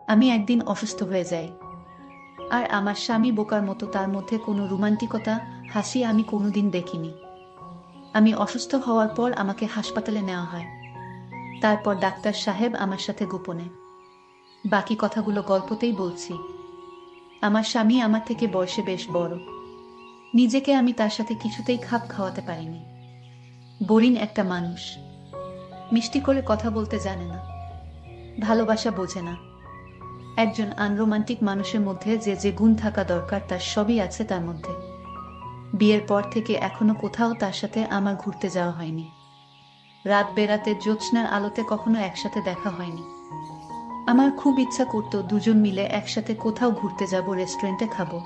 আমি একদিন অসুস্থ হয়ে যাই, আর আমার স্বামী বোকার মতো তার মধ্যে কোনো রোমান্টিকতা, হাসি আমি কোনোদিন দেখিনি। আমি অসুস্থ হওয়ার পর আমাকে হাসপাতালে নেওয়া হয়। তারপর ডাক্তার সাহেব আমার সাথে গোপনে, বাকি কথাগুলো গল্পতেই বলছি। আমার স্বামী আমার থেকে বয়সে বেশ বড়। নিজেকে আমি তার সাথে কিছুতেই খাপ খাওয়াতে পারিনি। বোরিং একটা মানুষ, মিষ্টি করে কথা বলতে জানে না, ভালোবাসা বোঝে না। একজন আনরোমান্টিক মানুষের মধ্যে যে যে গুণ থাকা দরকার তার সবই আছে তার মধ্যে। বিয়ের পর থেকে এখনো কোথাও তার সাথে আমার ঘুরতে যাওয়া হয়নি। রাত বেরাতে জ্যোৎস্নার আলোতে কখনো একসাথে দেখা হয়নি। আমার খুব ইচ্ছা করত দুজন মিলে একসাথে কোথাও ঘুরতে যাব, রেস্টুরেন্টে খাবো,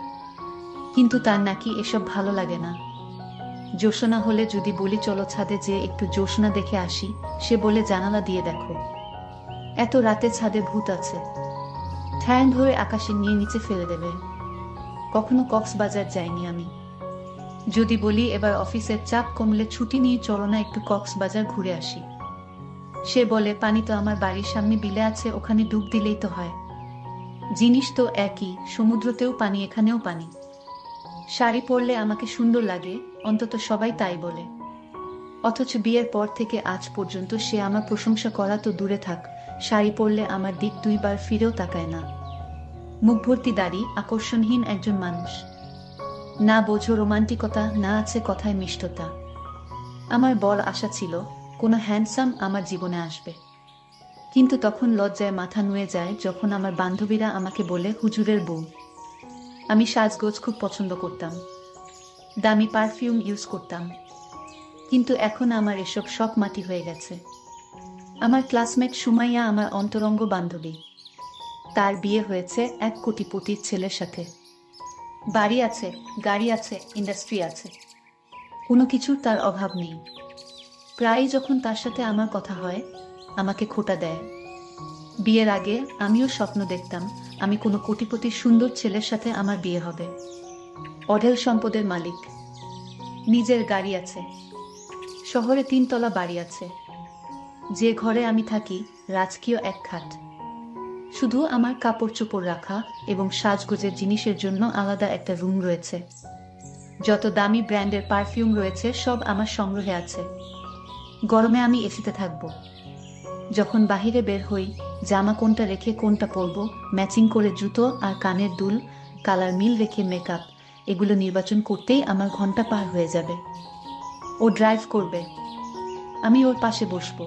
কিন্তু তার নাকি এসব ভালো লাগে না। জ্যোৎস্না হলে যদি বলি চলো ছাদে যে একটু জ্যোৎস্না দেখে আসি, সে বলে জানালা দিয়ে দেখো, এত রাতে ছাদে ভূত আছে, ঠ্যাং ধরে আকাশে নিয়ে নিচে ফেলে দেবে। কখনো কক্সবাজার যাইনি আমি। যদি বলি এবার অফিসের চাপ কমলে ছুটি নিয়ে চলো না একটু কক্সবাজার ঘুরে আসি, সে বলে পানি তো আমার বাড়ির সামনে বিলে আছে, ওখানে ডুব দিলেই তো হয়। জিনিস তো একই, সমুদ্রতেও পানি এখানেও পানি। শাড়ি পরলে আমাকে সুন্দর লাগে, অন্তত সবাই তাই বলে। অথচ বিয়ের পর থেকে আজ পর্যন্ত সে আমার প্রশংসা করা তো দূরে থাক, শাড়ি পরলে আমার দিক দুইবার ফিরেও তাকায় না। মুখ ভর্তি দাড়ি, আকর্ষণহীন একজন মানুষ। না বোঝো রোমান্টিকতা, না আছে কথায় মিষ্টতা। আমার বড় আশা ছিল কোনো হ্যান্ডসাম আমার জীবনে আসবে, কিন্তু তখন লজ্জায় মাথা নুয়ে যায় যখন আমার বান্ধবীরা আমাকে বলে হুজুরের বউ। আমি সাজগোজ খুব পছন্দ করতাম, দামি পারফিউম ইউজ করতাম, কিন্তু এখন আমার এসব সব মাটি হয়ে গেছে। আমার ক্লাসমেট সুমাইয়া আমার অন্তরঙ্গ বান্ধবী, তার বিয়ে হয়েছে এক কোটিপতির ছেলের সাথে। বাড়ি আছে, গাড়ি আছে, ইন্ডাস্ট্রি আছে, কোনো কিছুর তার অভাব নেই। প্রায়ই যখন তার সাথে আমার কথা হয় আমাকে খোঁটা দেয়। বিয়ের আগে আমিও স্বপ্ন দেখতাম আমি কোনো কোটিপতির সুন্দর ছেলের সাথে আমার বিয়ে হবে। অঢেল সম্পদের মালিক, নিজের গাড়ি আছে, শহরে 3 তলা বাড়ি আছে, যে ঘরে আমি থাকি রাজকীয় এক খাট, শুধু আমার কাপড় চোপড় রাখা এবং সাজগোজের জিনিসের জন্য আলাদা একটা রুম রয়েছে। যত দামি ব্র্যান্ডের পারফিউম রয়েছে সব আমার সংগ্রহে আছে। গরমে আমি এসিতে থাকবো, যখন বাহিরে বের হই জামা কোনটা রেখে কোনটা পরবো, ম্যাচিং করে জুতো আর কানের দুল, কালার মিল রেখে মেকআপ, এগুলো নির্বাচন করতেই আমার ঘন্টা পার হয়ে যাবে। ও ড্রাইভ করবে, আমি ওর পাশে বসবো।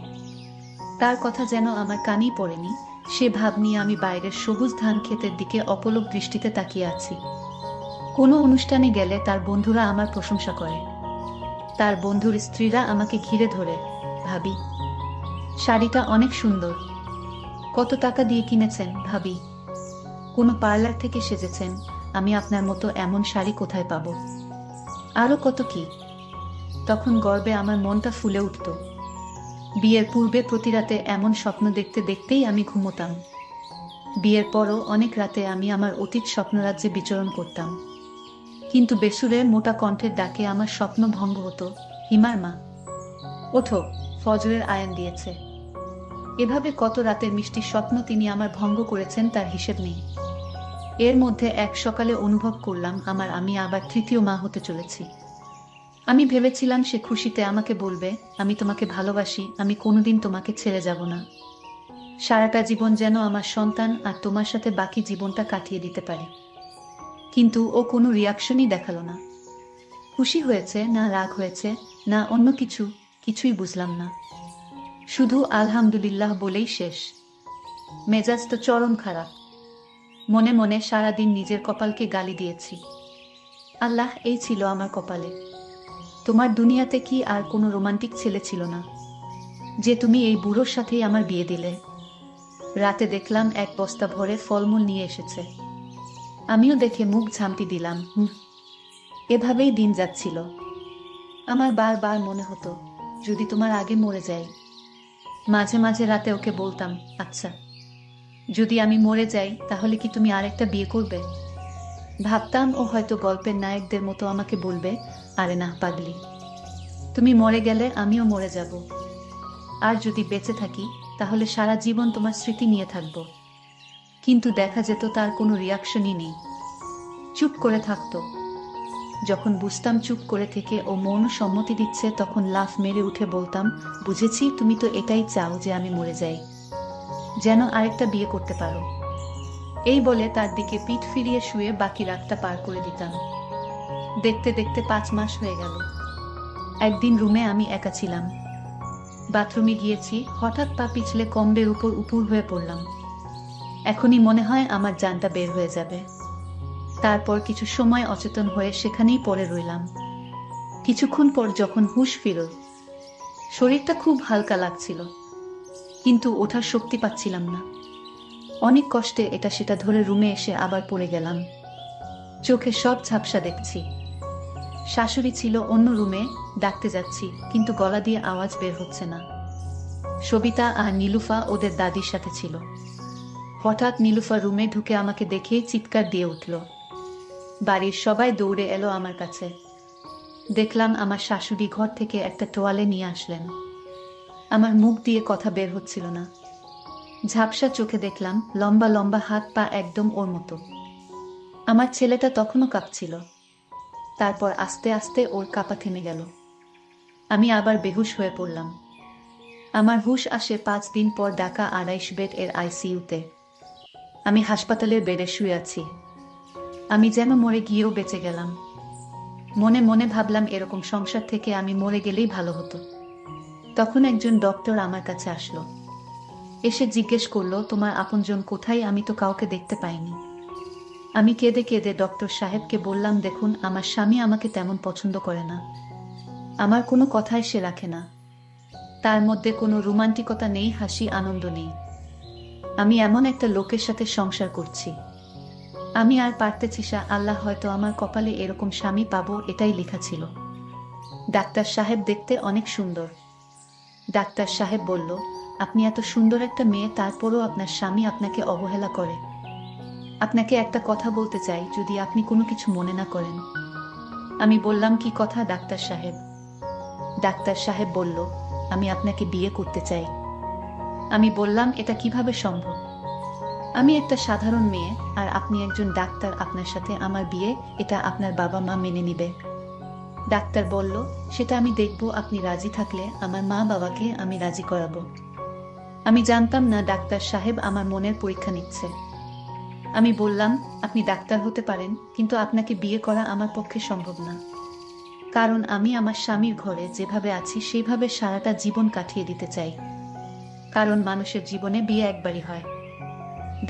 তার কথা যেন আমার কানেই পড়েনি, সে ভাব নিয়ে আমি বাইরের সবুজ ধান ক্ষেতের দিকে অপলক দৃষ্টিতে তাকিয়ে আছি। কোনো অনুষ্ঠানে গেলে তার বন্ধুরা আমার প্রশংসা করে, তার বন্ধুর স্ত্রীরা আমাকে ঘিরে ধরে, ভাবি শাড়িটা অনেক সুন্দর, কত টাকা দিয়ে কিনেছেন ভাবি, কোনো পার্লার থেকে সেজেছেন, আমি আপনার মতো এমন শাড়ি কোথায় পাবো, আরো কত কি। তখন গর্বে আমার মনটা ফুলে উঠত। বিয়ের পূর্বে প্রতি রাতে এমন স্বপ্ন দেখতে দেখতেই আমি ঘুমোতাম। বিয়ের পরও অনেক রাতে আমি আমার অতীত স্বপ্নরাজ্যে বিচরণ করতাম, কিন্তু বেসুরে মোটা কণ্ঠের ডাকে আমার স্বপ্ন ভঙ্গ হতো। হিমার মা, ওঠো, ফজরের আয়ান দিয়েছে। এভাবে কত রাতের মিষ্টি স্বপ্ন তিনি আমার ভঙ্গ করেছেন তার হিসেব নেই। এর মধ্যে এক সকালে অনুভব করলাম আমি আবার তৃতীয় মা হতে চলেছি। আমি ভেবেছিলাম সে খুশিতে আমাকে বলবে আমি তোমাকে ভালোবাসি, আমি কোনোদিন তোমাকে ছেড়ে যাব না, সারাটা জীবন যেন আমার সন্তান আর তোমার সাথে বাকি জীবনটা কাটিয়ে দিতে পারি। কিন্তু ও কোনো রিয়াকশনই দেখালো না। খুশি হয়েছে না রাগ হয়েছে না অন্য কিছু, কিছুই বুঝলাম না। শুধু আলহামদুলিল্লাহ বলেই শেষ। মেজাজ তো চরম খারাপ। মনে মনে সারাদিন নিজের কপালকে গালি দিয়েছি। আল্লাহ, এই ছিল আমার কপালে। তোমার দুনিয়াতে কি আর কোনো রোমান্টিক ছেলে ছিল না যে তুমি এই বুড়োর সাথেই আমার বিয়ে দিলে? রাতে দেখলাম এক বস্তা ভরে ফলমূল নিয়ে এসেছে, আমিও দেখে মুখ ঝামটি দিলাম। এভাবেই দিন যাচ্ছিল। আমার বারবার মনে হতো যদি তোমার আগে মরে যাই। মাঝে মাঝে রাতে ওকে বলতাম, আচ্ছা যদি আমি মরে যাই তাহলে কি তুমি আরেকটা বিয়ে করবে? ভাবতাম ও হয়তো গল্পের নায়কদের মতো আমাকে বলবে, আরে না পাগলি, তুমি মরে গেলে আমিও মরে যাব, আর যদি বেঁচে থাকি তাহলে সারা জীবন তোমার স্মৃতি নিয়ে থাকবো। কিন্তু দেখা যেত তার কোনো রিয়াকশনই নেই, চুপ করে থাকতো। যখন বুঝতাম চুপ করে থেকে ও মৌন সম্মতি দিচ্ছে, তখন লাফ মেরে উঠে বলতাম, বুঝেছি, তুমি তো এটাই চাও যে আমি মরে যাই, যেন আরেকটা বিয়ে করতে পারো। এই বলে তার দিকে পিঠ ফিরিয়ে শুয়ে বাকি রাতটা পার করে দিতাম। দেখতে দেখতে 5 মাস হয়ে গেল। একদিন রুমে আমি একা ছিলাম, বাথরুমে গিয়েছি, হঠাৎ পা পিছলে কম্বের উপর উপুর হয়ে পড়লাম। এখনই মনে হয় আমার জানটা বের হয়ে যাবে। তারপর কিছু সময় অচেতন হয়ে সেখানেই পড়ে রইলাম। কিছুক্ষণ পর যখন হুঁশ ফিরল, শরীরটা খুব হালকা লাগছিল, কিন্তু ওঠার শক্তি পাচ্ছিলাম না। অনেক কষ্টে এটা সেটা ধরে রুমে এসে আবার পড়ে গেলাম। চোখে সব ঝাপসা দেখছি। শাশুড়ি ছিল অন্য রুমে, ডাকতে যাচ্ছি, কিন্তু গলা দিয়ে আওয়াজ বের হচ্ছে না। সবিতা আর নীলুফা ওদের দাদির সাথে ছিল। হঠাৎ নীলুফা রুমে ঢুকে আমাকে দেখে চিৎকার দিয়ে উঠল। বাড়ির সবাই দৌড়ে এলো আমার কাছে। দেখলাম আমার শাশুড়ি ঘর থেকে একটা তোয়ালে নিয়ে আসলেন। আমার মুখ দিয়ে কথা বের হচ্ছিল না। ঝাপসা চোখে দেখলাম লম্বা লম্বা হাত পা, একদম ওর মতো। আমার ছেলেটা তখনও কাঁপছিল। তারপর আস্তে আস্তে ওর কাঁপা থেমে গেল। আমি আবার বেহুশ হয়ে পড়লাম। আমার হুঁশ আসে 5 দিন পর ঢাকা 28 বেড এর আইসিইউতে। আমি হাসপাতালের বেডে শুয়ে আছি। আমি যেন মরে গিয়েও বেঁচে গেলাম। মনে মনে ভাবলাম, এরকম সংসার থেকে আমি মরে গেলেই ভালো হতো। তখন একজন ডক্টর আমার কাছে আসলো। এসে জিজ্ঞেস করলো, তোমার আপনজন কোথায়? আমি তো কাউকে দেখতে পাইনি। আমি কেঁদে কেঁদে ডক্টর সাহেবকে বললাম, দেখুন, আমার স্বামী আমাকে তেমন পছন্দ করে না। আমার কোনো কথাই সে রাখে না। তার মধ্যে কোনো রোমান্টিকতা নেই, হাসি আনন্দ নেই। আমি এমন একটা লোকের সাথে সংসার করছি। আমি আর পারতেছি না। আল্লাহ হয়তো আমার কপালে এরকম স্বামী পাবো, এটাই লেখা ছিল। ডাক্তার সাহেব দেখতে অনেক সুন্দর। ডাক্তার সাহেব বলল, আপনি এত সুন্দর একটা মেয়ে, তারপরও আপনার স্বামী আপনাকে অবহেলা করে। আপনাকে একটা কথা বলতে চাই, যদি আপনি কোনো কিছু মনে না করেন। আমি বললাম, কি কথা ডাক্তার সাহেব? ডাক্তার সাহেব বলল, আমি আপনাকে বিয়ে করতে চাই। আমি বললাম, এটা কিভাবে সম্ভব? আমি একটা সাধারণ মেয়ে, আর আপনি একজন ডাক্তার, আপনার সাথে আমার বিয়ে, এটা আপনার বাবা মা মেনে নিবে? ডাক্তার বলল, সেটা আমি দেখব, আপনি রাজি থাকলে আমার মা বাবাকে আমি রাজি করাবো। আমি জানতাম না ডাক্তার সাহেব আমার মনের পরীক্ষা নিচ্ছে। আমি বললাম, আপনি ডাক্তার হতে পারেন, কিন্তু আপনাকে বিয়ে করা আমার পক্ষে সম্ভব না। কারণ আমি আমার স্বামীর ঘরে যেভাবে আছি সেইভাবে সারাটা জীবন কাটিয়ে দিতে চাই। কারণ মানুষের জীবনে বিয়ে একবারই হয়।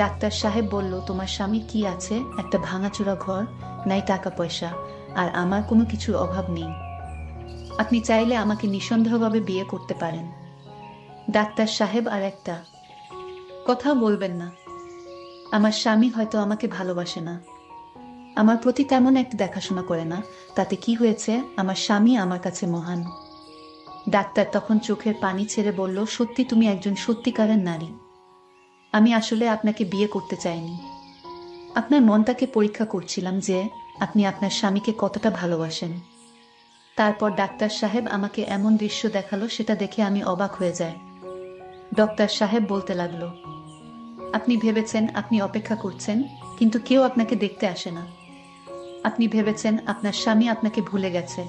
ডাক্তার সাহেব বলল, তোমার স্বামীর কি আছে? একটা ভাঙাচোরা ঘর, নাই টাকা পয়সা, আর আমার কোনো কিছুর অভাব নেই। আপনি চাইলে আমাকে নিঃসন্দেহভাবে বিয়ে করতে পারেন। ডাক্তার সাহেব আর একটা কথা বলবেন না। আমার স্বামী হয়তো আমাকে ভালোবাসে না, আমার প্রতি তেমন একটা দেখাশোনা করে না, তাতে কি হয়েছে? আমার স্বামী আমার কাছে মহান। ডাক্তার তখন চোখের পানি ছেড়ে বলল, সত্যি তুমি একজন সত্যিকারের নারী। আমি আসলে আপনাকে বিয়ে করতে চাইনি। আপনার মনটাকে পরীক্ষা করছিলাম যে আপনি আপনার স্বামীকে কতটা ভালোবাসেন। তারপর ডাক্তার সাহেব আমাকে এমন দৃশ্য দেখালো, সেটা দেখে আমি অবাক হয়ে যাই। ডক্টর সাহেব বলতে লাগলো, আপনি ভেবেছেন আপনি অপেক্ষা করছেন, কিন্তু কেউ আপনাকে দেখতে আসে না। আপনি ভেবেছেন আপনার স্বামী আপনাকে ভুলে গেছে।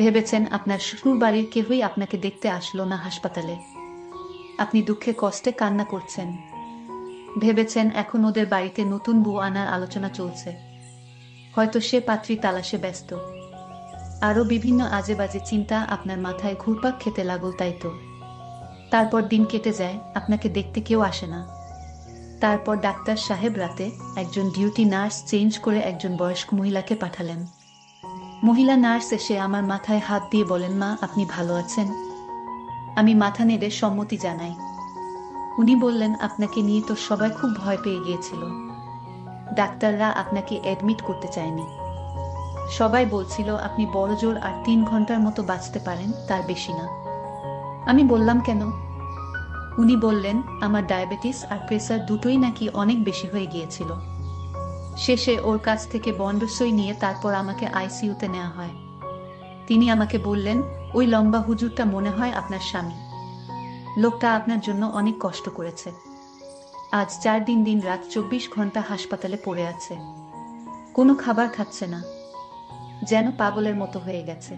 ভেবেছেন আপনার শ্বশুর বাড়ির কেউই আপনাকে দেখতে আসলো না হাসপাতালে। আপনি দুঃখে কষ্টে কান্না করছেন। ভেবেছেন এখন ওদের বাড়িতে নতুন বউ আনার আলোচনা চলছে, হয়তো সে পাত্রী তালাশে ব্যস্ত। আরও বিভিন্ন আজে বাজে চিন্তা আপনার মাথায় ঘুরপাক খেতে লাগল, তাই তো? তারপর দিন কেটে যায়, আপনাকে দেখতে কেউ আসে না। তারপর ডাক্তার সাহেব রাতে একজন ডিউটি নার্স চেঞ্জ করে একজন বয়স্ক মহিলাকে পাঠালেন। মহিলা নার্স এসে আমার মাথায় হাত দিয়ে বলেন, মা, আপনি ভালো আছেন? আমি মাথা নেড়ে সম্মতি জানাই। উনি বললেন, আপনাকে নিয়ে তো সবাই খুব ভয় পেয়ে গিয়েছিল। ডাক্তাররা আপনাকে অ্যাডমিট করতে চায়নি। সবাই বলছিল আপনি বড়জোর আর 3 ঘন্টার মতো বাঁচতে পারেন, তার বেশি না। আমি বললাম, কেন? উনি বললেন, আমার ডায়াবেটিস আর প্রেসার দুটোই নাকি অনেক বেশি হয়ে গিয়েছিল। শেষে ওর কাছ থেকে বন্ডসই নিয়ে তারপর আমাকে আইসিইউতে নেওয়া হয়। তিনি আমাকে বললেন, ওই লম্বা হুজুরটা মনে হয় আপনার স্বামী। লোকটা আপনার জন্য অনেক কষ্ট করেছে। আজ 4 দিন দিন রাত 24 ঘন্টা হাসপাতালে পড়ে আছে। কোনো খাবার খাচ্ছে না, যেন পাগলের মতো হয়ে গেছে।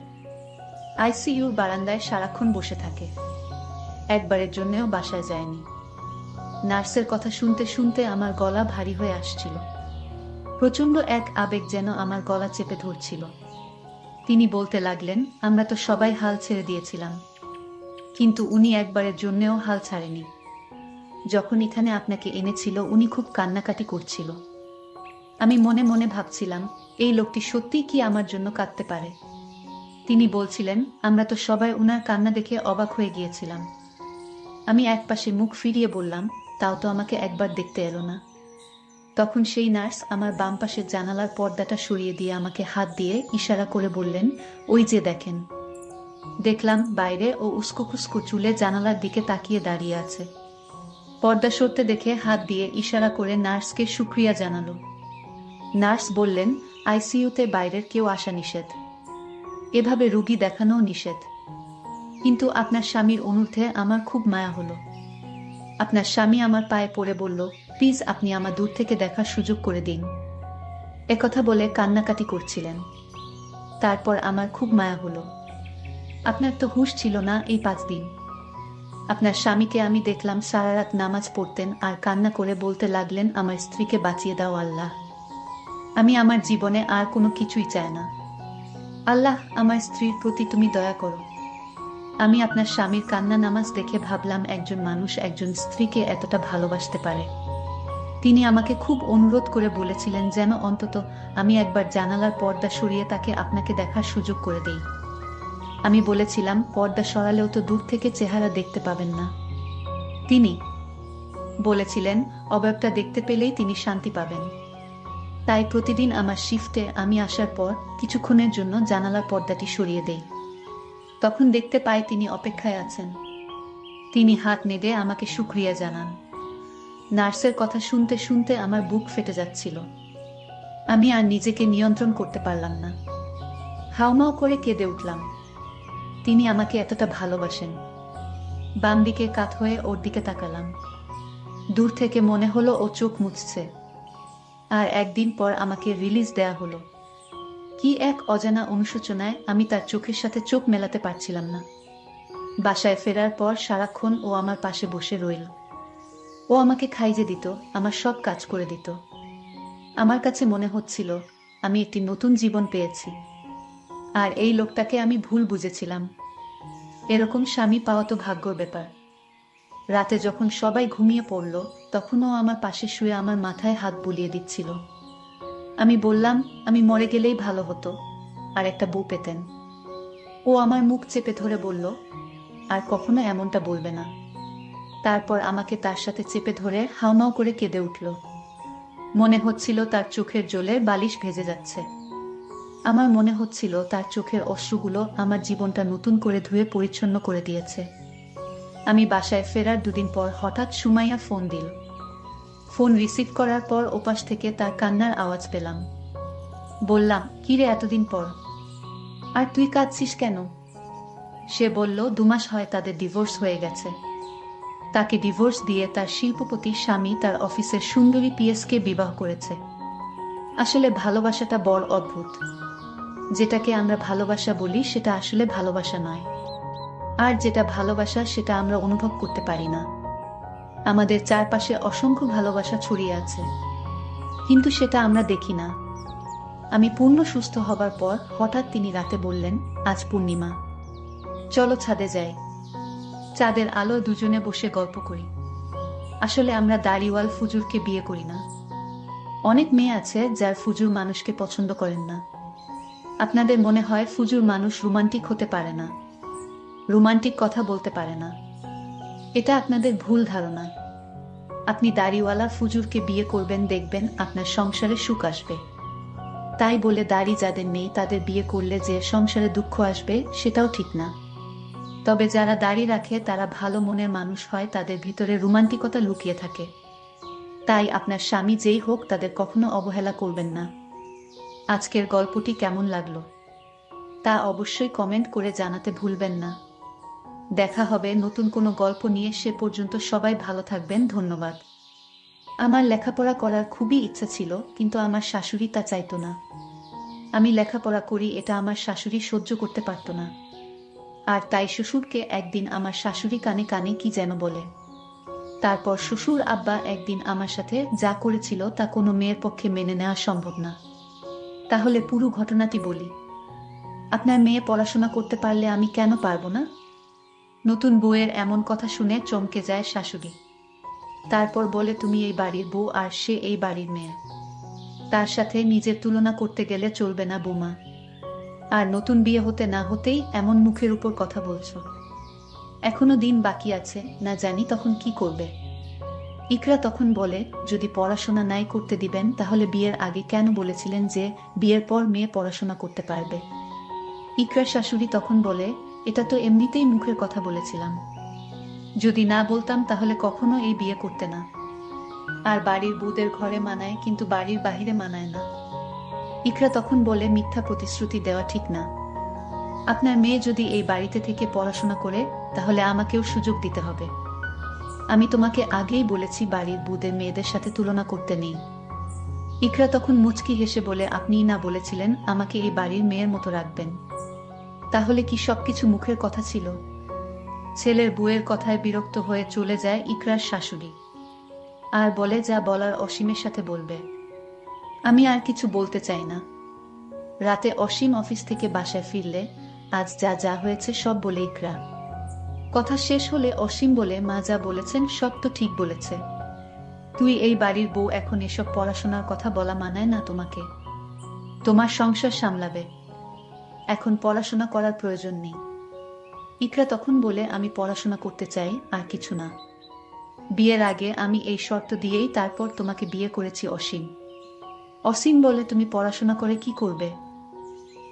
আইসিইউর বারান্দায় সারাক্ষণ বসে থাকে, একবারের জন্যও বাসায় যায়নি। নার্সের কথা শুনতে শুনতে আমার গলা ভারী হয়ে আসছিল। প্রচণ্ড এক আবেগ যেন আমার গলা চেপে ধরছিল। তিনি বলতে লাগলেন, আমরা তো সবাই হাল ছেড়ে দিয়েছিলাম, কিন্তু উনি একবারের জন্যও হাল ছাড়েনি। যখন এখানে আপনাকে এনেছিল উনি খুব কান্নাকাটি করছিল। আমি মনে মনে ভাবছিলাম, এই লোকটি সত্যিই কি আমার জন্য কাঁদতে পারে। তিনি বলছিলেন, আমরা তো সবাই উনার কান্না দেখে অবাক হয়ে গিয়েছিলাম। আমি একপাশে মুখ ফিরিয়ে বললাম, তাও তো আমাকে একবার দেখতে এলো না। তখন সেই নার্স আমার বাম পাশের জানালার পর্দাটা সরিয়ে দিয়ে আমাকে হাত দিয়ে ইশারা করে বললেন, ওই যে দেখেন। দেখলাম বাইরে ও উস্কো খুস্কো চুলে জানালার দিকে তাকিয়ে দাঁড়িয়ে আছে। পর্দা সরতে দেখে হাত দিয়ে ইশারা করে নার্সকে শুকরিয়া জানালো। নার্স বললেন, আইসিইউতে বাইরের কেউ আসা নিষেধ, এভাবে রুগী দেখানোও নিষেধ। কিন্তু আপনার স্বামীর অনুরোধে আমার খুব মায়া হলো। আপনার স্বামী আমার পায়ে পড়ে বলল, প্লিজ আপনি আমার দূর থেকে দেখার সুযোগ করে দিন। একথা বলে কান্নাকাটি করছিলেন। তারপর আমার খুব মায়া হলো। আপনার তো হুঁশ ছিল না এই 5 দিন। আপনার স্বামীকে আমি দেখলাম সারা রাত নামাজ পড়তেন আর কান্না করে বলতে লাগলেন, আমার স্ত্রীকে বাঁচিয়ে দাও আল্লাহ, আমি আমার জীবনে আর কোনো কিছুই চাই না। আল্লাহ, আমার স্ত্রীর প্রতি তুমি দয়া করো। আমি আপনার স্বামীর কান্না নামাজ দেখে ভাবলাম, একজন মানুষ একজন স্ত্রীকে এতটা ভালোবাসতে পারে। তিনি আমাকে খুব অনুরোধ করে বলেছিলেন যেন অন্তত আমি একবার জানালার পর্দা সরিয়ে তাকে আপনাকে দেখার সুযোগ করে দেই। আমি বলেছিলাম, পর্দা সরালেও তো দূর থেকে চেহারা দেখতে পাবেন না। তিনি বলেছিলেন, অবয়বটা দেখতে পেলেই তিনি শান্তি পাবেন। তাই প্রতিদিন আমার শিফটে আমি আসার পর কিছুক্ষণের জন্য জানালার পর্দাটি সরিয়ে দেই। তখন দেখতে পাই তিনি অপেক্ষায় আছেন। তিনি হাত নেড়ে আমাকে শুকরিয়া জানান। নার্সের কথা শুনতে শুনতে আমার বুক ফেটে যাচ্ছিল। আমি আর নিজেকে নিয়ন্ত্রণ করতে পারলাম না, হাউমাউ করে কেঁদে উঠলাম। তিনি আমাকে এতটা ভালোবাসেন। বাম দিকে কাত হয়ে ওর দিকে তাকালাম। দূর থেকে মনে হলো ও চোখ মুছছে। আর একদিন পর আমাকে রিলিজ দেয়া হলো। কি এক অজানা অনুশোচনায় আমি তার চোখের সাথে চোখ মেলাতে পারছিলাম না। বাসায় ফেরার পর সারাক্ষণ ও আমার পাশে বসে রইল। ও আমাকে খাইয়ে দিত, আমার সব কাজ করে দিত। আমার কাছে মনে হচ্ছিল আমি একটি নতুন জীবন পেয়েছি। আর এই লোকটাকে আমি ভুল বুঝেছিলাম। এরকম স্বামী পাওয়া তো ভাগ্যর ব্যাপার। রাতে যখন সবাই ঘুমিয়ে পড়ল, তখনও আমার পাশে শুয়ে আমার মাথায় হাত বুলিয়ে দিচ্ছিল। আমি বললাম, আমি মরে গেলেই ভালো হতো, আর একটা বউ পেতেন। ও আমার মুখ চেপে ধরে বলল, আর কখনো এমনটা বলবে না। তারপর আমাকে তার সাথে চেপে ধরে হাউমাউ করে কেঁদে উঠল। মনে হচ্ছিল তার চোখের জলে বালিশ ভেজে যাচ্ছে। আমার মনে হচ্ছিল তার চোখের অশ্রুগুলো আমার জীবনটা নতুন করে ধুয়ে পরিচ্ছন্ন করে দিয়েছে। আমি বাসায় ফেরার 2 দিন পর হঠাৎ সুমাইয়া ফোন দিল। ফোন রিসিভ করার পর ওপাশ থেকে তার কান্নার আওয়াজ পেলাম। বললাম, কিরে এতদিন পর, আর তুই কাঁদছিস কেন? সে বলল, 2 মাস হয় তাদের ডিভোর্স হয়ে গেছে। তাকে ডিভোর্স দিয়ে তার শিল্পপতি স্বামী তার অফিসের সুন্দরী পিএসকে বিবাহ করেছে। আসলে ভালোবাসাটা বড় অদ্ভুত। যেটাকে আমরা ভালোবাসা বলি সেটা আসলে ভালোবাসা নয়। আর যেটা ভালোবাসা সেটা আমরা অনুভব করতে পারি না। আমাদের চারপাশে অসংখ্য ভালোবাসা ছড়িয়ে আছে, কিন্তু সেটা আমরা দেখি না। আমি পূর্ণ সুস্থ হবার পর হঠাৎ তিনি রাতে বললেন, আজ পূর্ণিমা, চলো ছাদে যাই। চাঁদের আলো দুজনে বসে গল্প করি। আসলে আমরা দাড়িওয়াল ফুজুরকে বিয়ে করি না। অনেক মেয়ে আছে যার ফুজুর মানুষকে পছন্দ করেন না। আপনাদের মনে হয় ফুজুর মানুষ রোমান্টিক হতে পারে না, রোমান্টিক কথা বলতে পারে না। এটা আপনাদের ভুল ধারণা। আপনি দাড়িওয়ালা ফুজুরকে বিয়ে করবেন, দেখবেন আপনার সংসারে সুখ আসবে। তাই বলে দাড়ি যাদের নেই তাদের বিয়ে করলে যে সংসারে দুঃখ আসবে সেটাও ঠিক না। তবে যারা দাড়ি রাখে তারা ভালো মনের মানুষ হয়, তাদের ভিতরে রোমান্টিকতা লুকিয়ে থাকে। তাই আপনার স্বামী যেই হোক তাদের কখনো অবহেলা করবেন না। আজকের গল্পটি কেমন লাগলো তা অবশ্যই কমেন্ট করে জানাতে ভুলবেন না। দেখা হবে নতুন কোনো গল্প নিয়ে। সে পর্যন্ত সবাই ভালো থাকবেন। ধন্যবাদ। আমার লেখাপড়া করার খুবই ইচ্ছা ছিল, কিন্তু আমার শাশুড়ি তা চাইতো না। আমি লেখাপড়া করি এটা আমার শাশুড়ি সহ্য করতে পারত না। আর তাই শ্বশুরকে একদিন আমার শাশুড়ি কানে কানে কি যেন বলে। তারপর শ্বশুর আব্বা একদিন আমার সাথে যা করেছিল তা কোনো মেয়ের পক্ষে মেনে নেওয়া সম্ভব না। তাহলে পুরো ঘটনাটি বলি। আপনার মেয়ে পড়াশোনা করতে পারলে আমি কেন পারবো না? নতুন বউয়ের এমন কথা শুনে চমকে যায় শাশুড়ি। তারপর বলে, তুমি এই বাড়ির বউ আর সে এই বাড়ির মেয়ে, তার সাথে নিজের তুলনা করতে গেলে চলবে না বৌমা। আর নতুন বিয়ে হতে না হতেই এমন মুখের উপর কথা বলছো। এখনো দিন বাকি আছে, না জানি তখন কি করবে। ইকরা তখন বলে, যদি পড়াশোনা নাই করতে দিবেন তাহলে বিয়ের আগে কেন বলেছিলেন যে বিয়ের পর মেয়ে পড়াশোনা করতে পারবে? ইকরার শাশুড়ি তখন বলে, এটা তো এমনিতেই মুখের কথা বলেছিলাম। যদি না বলতাম তাহলে কখনো এই বিয়ে করতে না। আর বাড়ির বউদের ঘরে মানায়, কিন্তু বাড়ির বাহিরে মানায় না। ইকরা তখন বলে, মিথ্যা প্রতিশ্রুতি দেওয়া ঠিক না। আপনার মেয়ে যদি এই বাড়িতে থেকে পড়াশোনা করে তাহলে আমাকেও সুযোগ দিতে হবে। আমি তোমাকে আগেই বলেছি বাড়ির বউদের মেয়েদের সাথে তুলনা করতে নেই। ইকরা তখন মুচকি হেসে বলে, আপনিই না বলেছিলেন আমাকে এই বাড়ির মেয়ের মতো রাখবেন? তাহলে কি সবকিছু মুখের কথা ছিল? ছেলের বউয়ের কথায় বিরক্ত হয়ে চলে যায় ইকরার শাশুড়ি, আর বলে, যা বলার অসীমের সাথে বলবে। আমি আর কিছু বলতে চাই না। রাতে অসীম অফিস থেকে বাসায় ফিরলে আজ যা যা হয়েছে সব বলে ইকরা। কথা শেষ হলে অসীম বলে, মা যা বলেছেন সব তো ঠিক বলেছে। তুই এই বাড়ির বউ, এখন এসব পড়াশোনার কথা বলা মানায় না তোমাকে। তোমার সংসার সামলাবে, এখন পড়াশোনা করার প্রয়োজন নেই। ইকরা তখন বলে, আমি পড়াশোনা করতে চাই, আর কিছু না। বিয়ের আগে আমি এই শর্ত দিয়েই তারপর তোমাকে বিয়ে করেছি অসীম। অসীম বলে, তুমি পড়াশোনা করে কি করবে?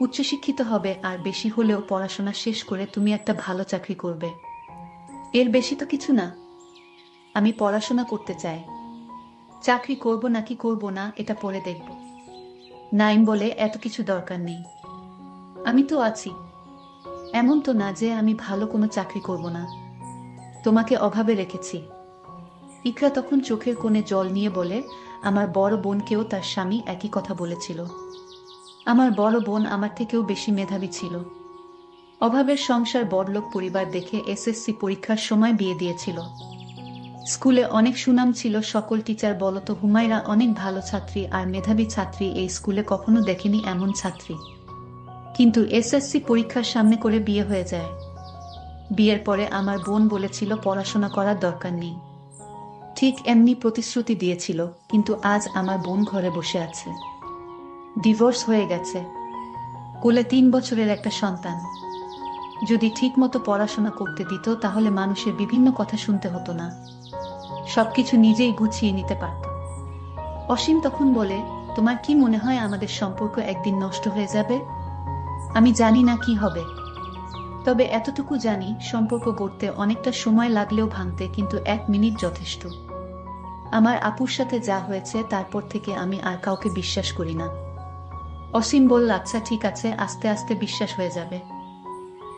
উচ্চশিক্ষিত হবে, আর বেশি হলেও পড়াশোনা শেষ করে তুমি একটা ভালো চাকরি করবে। এর বেশি তো কিছু না। আমি পড়াশোনা করতে চাই, চাকরি করব নাকি করব না এটা পরে দেখব। নাইম বলে, এত কিছু দরকার নেই, আমি তো আছি। এমন তো না যে আমি ভালো কোনো চাকরি করব না, তোমাকে অভাবে রেখেছি। ইকরা তখন চোখের কোণে জল নিয়ে বলে, আমার বড় বোনকেও তার স্বামী একই কথা বলেছিল। আমার বড় বোন আমার থেকেও বেশি মেধাবী ছিল। অভাবের সংসার, বড়লোক পরিবার দেখে এসএসসি পরীক্ষার সময় বিয়ে দিয়েছিল। স্কুলে অনেক সুনাম ছিল, সকল টিচার বলতো হুমায়রা অনেক ভালো ছাত্রী আর মেধাবী ছাত্রী, এই স্কুলে কখনো দেখেনি এমন ছাত্রী। কিন্তু এসএসসি পরীক্ষার সামনে করে বিয়ে হয়ে যায়। বিয়ের পরে আমার বোন বলেছিল পড়াশোনা করার দরকার নেই, ঠিক এমনি প্রতিশ্রুতি দিয়েছিল, কিন্তু আজ আমার বোন ঘরে বসে আছে। ডিভোর্স হয়ে গেছে, কোলে 3 বছরের একটা সন্তান। যদি ঠিকমতো পড়াশোনা করতে দিত তাহলে মানুষের বিভিন্ন কথা শুনতে হতো না, সবকিছু নিজেই গুছিয়ে নিতে পারত। অসীম তখন বলে, তোমার কি মনে হয় আমাদের সম্পর্ক একদিন নষ্ট হয়ে যাবে? আমি জানি না কি হবে, তবে এতটুকু জানি সম্পর্ক গড়তে অনেকটা সময় লাগলেও ভাঙতে কিন্তু 1 মিনিট যথেষ্ট। আমার আপুর সাথে যা হয়েছে তারপর থেকে আমি আর কাউকে বিশ্বাস করি না। অসীম বলল, আচ্ছা ঠিক আছে, আস্তে আস্তে বিশ্বাস হয়ে যাবে।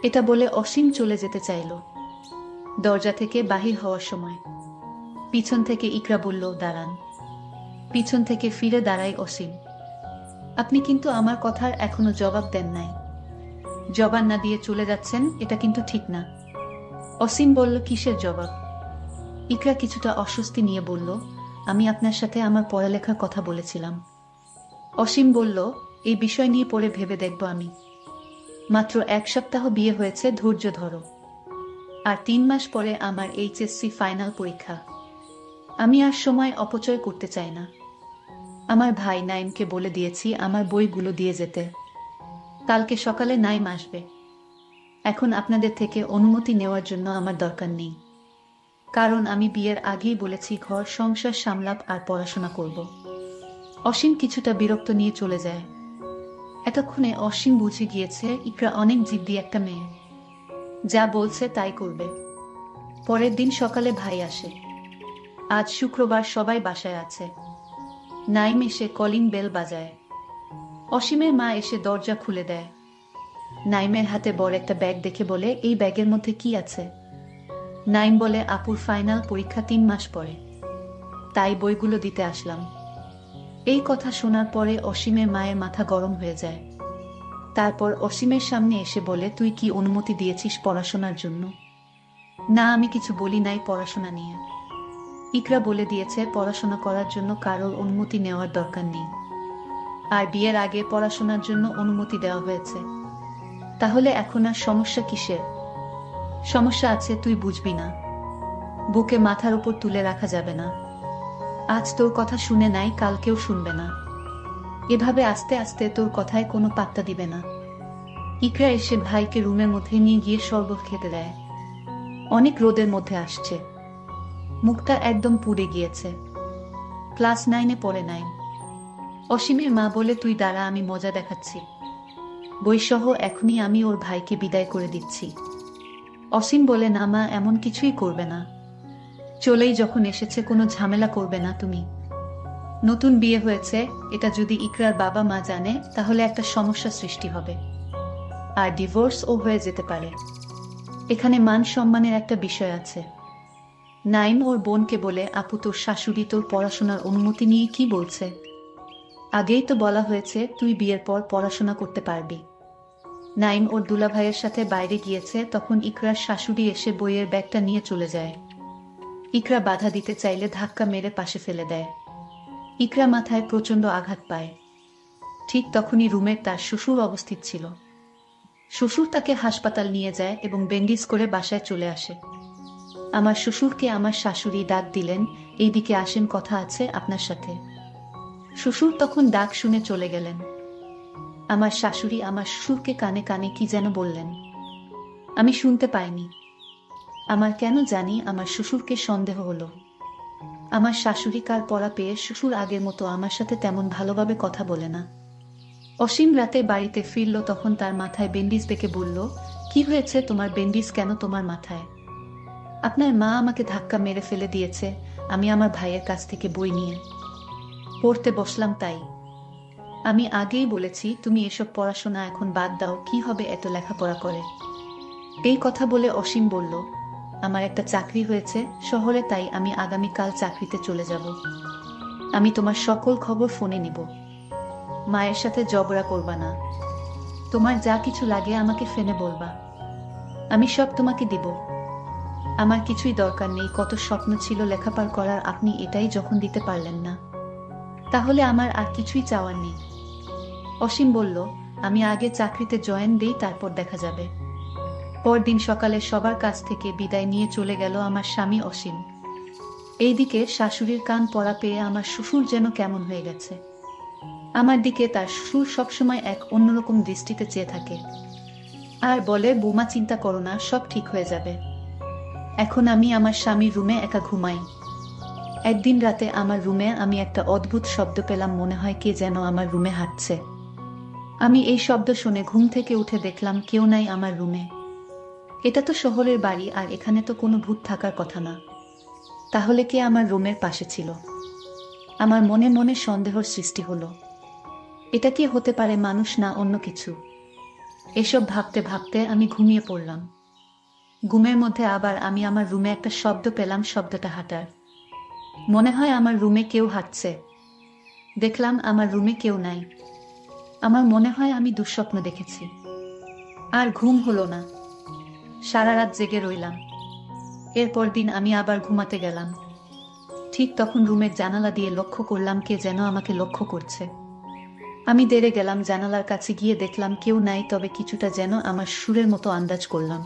এটা বলে অসীম চলে যেতে চাইল। দরজা থেকে বাহির হওয়ার সময় পিছন থেকে ইকরা বলল, দাঁড়ান। পিছন থেকে ফিরে দাঁড়ায় অসীম। আপনি কিন্তু আমার কথার এখনো জবাব দেন নাই। জবাব না দিয়ে চলে যাচ্ছেন, এটা কিন্তু ঠিক না। অসীম বলল, কিসের জবাব? ইকরা কিছুটা অস্বস্তি নিয়ে বলল, আমি আপনার সাথে আমার পড়ালেখার কথা বলেছিলাম। অসীম বলল, এই বিষয় নিয়ে পরে ভেবে দেখব আমি। মাত্র 1 সপ্তাহ বিয়ে হয়েছে, ধৈর্য ধরো। আর 3 মাস পরে আমার এইচএসসি ফাইনাল পরীক্ষা। আমি আর সময় অপচয় করতে চাই না। আমার ভাই নাইমকে বলে দিয়েছি আমার বইগুলো দিয়ে যেতে। কালকে সকালে নাইম আসবে। এখন আপনাদের থেকে অনুমতি নেওয়ার জন্য আমার দরকার নেই, কারণ আমি বিয়ের আগেই বলেছি ঘর সংসার সামলাপ আর পড়াশোনা করব। অসীম কিছুটা বিরক্ত নিয়ে চলে যায়। এতক্ষণে অসীম বুঝে গিয়েছে ইকরা অনেক জিদ্দি একটা মেয়ে, যা বলছে তাই করবে। পরের দিন সকালে ভাই আসে। আজ শুক্রবার, সবাই বাসায় আছে। নাইম এসে কলিং বেল বাজায়। অসীমের মা এসে দরজা খুলে দেয়। নাইমের হাতে বড় একটা ব্যাগ দেখে বলে, এই ব্যাগের মধ্যে কি আছে? নাইম বলে, আপুর ফাইনাল পরীক্ষা 3 মাস পরে। তাই বইগুলো দিতে আসলাম। এই কথা শোনার পরে অসীমের মায়ের মাথা গরম হয়ে যায়। তারপর অসীমের সামনে এসে বলে, তুই কি অনুমতি দিয়েছিস পড়াশোনার জন্য? না, আমি কিছু বলি নাই পড়াশোনা নিয়ে। ইকরা বলে দিয়েছে পড়াশোনা করার জন্য কারোর অনুমতি নেওয়ার দরকার নেই। আর বিয়ের আগে পড়াশোনার জন্য অনুমতি দেওয়া হয়েছে। তাহলে এখন আর সমস্যা কিসের? সমস্যা আছে, তুই বুঝবি না। বুকে মাথার উপর তুলে রাখা যাবে না। আজ তোর কথা শুনে নাই, কালকেও শুনবে না। এভাবে আস্তে আস্তে তোর কথায় কোনো পাত্তা দিবে না। ইকরা এসে ভাইকে রুমের মধ্যে নিয়ে গিয়ে শরবত খেতে দেয়। অনেক রোদের মধ্যে আসছে, মুখটা একদম পুড়ে গিয়েছে। ক্লাস 9-এ পড়ে নাই। অসীমের মা বলে, তুই দাঁড়া, আমি মজা দেখাচ্ছি। বইসহ এখনই আমি ওর ভাইকে বিদায় করে দিচ্ছি। অসীম বলে, না মা, এমন কিছুই করবে না। চলেই যখন এসেছে কোনো ঝামেলা করবে না তুমি। নতুন বিয়ে হয়েছে, এটা যদি ইকরার বাবা মা জানে তাহলে একটা সমস্যা সৃষ্টি হবে, আর ডিভোর্সও হয়ে যেতে পারে। এখানে মান সম্মানের একটা বিষয় আছে। নাইম ওর বোনকে বলে, আপু, তোর শাশুড়ি তোর পড়াশোনার অনুমতি নিয়ে কি বলছে? আগেই তো বলা হয়েছে তুই বিয়ের পর পড়াশোনা করতে পারবি। নাইম ওর দুলাভাইয়ের সাথে বাইরে গিয়েছে, তখন ইকরার শাশুড়ি এসে বইয়ের ব্যাগটা নিয়ে চলে যায়। ইকরা বাধা দিতে চাইলে ধাক্কা মেরে পাশে ফেলে দেয়। ইকরা মাথায় প্রচণ্ড আঘাত পায়। ঠিক তখনই রুমে তার শ্বশুর অবস্থিত ছিল। শ্বশুর তাকে হাসপাতাল নিয়ে যায় এবং ব্যান্ডেজ করে বাসায় চলে আসে। আমার শ্বশুরকে আমার শাশুড়ি ডাক দিলেন, এইদিকে আসেন, কথা আছে আপনার সাথে। শ্বশুর তখন ডাক শুনে চলে গেলেন। আমার শাশুড়ি আমার শ্বশুরকে কানে কানে কি যেন বললেন। আমি শুনতে পাইনি। আমার কেন জানি আমার শ্বশুরকে সন্দেহ হলো। আমার শাশুড়ি কার পড়া পেয়ে শ্বশুর আগের মতো আমার সাথে তেমন ভালোভাবে কথা বলে না। অসীম রাতে বাড়িতে ফিরল, তখন তার মাথায় ব্যান্ডেজ বেঁকে বলল, কি হয়েছে তোমার? ব্যান্ডেজ কেন তোমার মাথায়? আপনার মা আমাকে ধাক্কা মেরে ফেলে দিয়েছে, আমি আমার ভাইয়ের কাছ থেকে বই নিয়ে পড়তে বসলাম তাই। আমি আগেই বলেছি তুমি এসব পড়াশোনা এখন বাদ দাও, কি হবে এত লেখাপড়া করে? এই কথা বলে অসীম বলল, আমার একটা চাকরি হয়েছে শহরে, তাই আমি আগামীকাল চাকরিতে চলে যাব। আমি তোমার সকল খবর ফোনে নিব। মায়ের সাথে ঝগড়া করবা না। তোমার যা কিছু লাগে আমাকে ফোনে বলবা, আমি সব তোমাকে দিব। আমার কিছুই দরকার নেই। কত স্বপ্ন ছিল লেখাপড়া করার, আপনি এটাই যখন দিতে পারলেন না, তাহলে আমার আর কিছুই চাওয়ার নেই। অসীম বলল, আমি আগে চাকরিতে জয়েন দেই, তারপর দেখা যাবে। পরদিন সকালে সবার কাছ থেকে বিদায় নিয়ে চলে গেল আমার স্বামী অসীম। এইদিকে শাশুড়ির কান পড়া পেয়ে আমার শ্বশুর যেন কেমন হয়ে গেছে। আমার দিকে তার শ্বশুর সবসময় এক অন্যরকম দৃষ্টিতে চেয়ে থাকে আর বলে, বৌমা চিন্তা করো না, সব ঠিক হয়ে যাবে। এখন আমি আমার স্বামীর রুমে একা ঘুমাই। একদিন রাতে আমার রুমে আমি একটা অদ্ভুত শব্দ পেলাম, মনে হয় কে যেন আমার রুমে হাঁটছে। আমি এই শব্দ শুনে ঘুম থেকে উঠে দেখলাম কেউ নাই আমার রুমে। এটা তো শহরের বাড়ি, আর এখানে তো কোনো ভূত থাকার কথা না। তাহলে কে আমার রুমের পাশে ছিল? আমার মনে মনে সন্দেহের সৃষ্টি হলো। এটা কি হতে পারে, মানুষ না অন্য কিছু? এসব ভাবতে ভাবতে আমি ঘুমিয়ে পড়লাম। ঘুমের মধ্যে আবার আমি আমার রুমে একটা শব্দ পেলাম, শব্দটা হাঁটার। মনে হয় আমার রুমে কেউ হাঁটছে। দেখলাম আমার রুমে কেউ নাই। আমার মনে হয় আমি দুঃস্বপ্ন দেখেছি। আর ঘুম হলো না, সারা রাত জেগে রইলাম। এরপর দিন আমি আবার ঘুমাতে গেলাম। ঠিক তখন রুমের জানালা দিয়ে লক্ষ্য করলাম কে যেন আমাকে লক্ষ্য করছে। আমি দেরে গেলাম, জানালার কাছে গিয়ে দেখলাম কেউ নাই, তবে কিছুটা যেন আমার সুরের মতো আন্দাজ করলাম।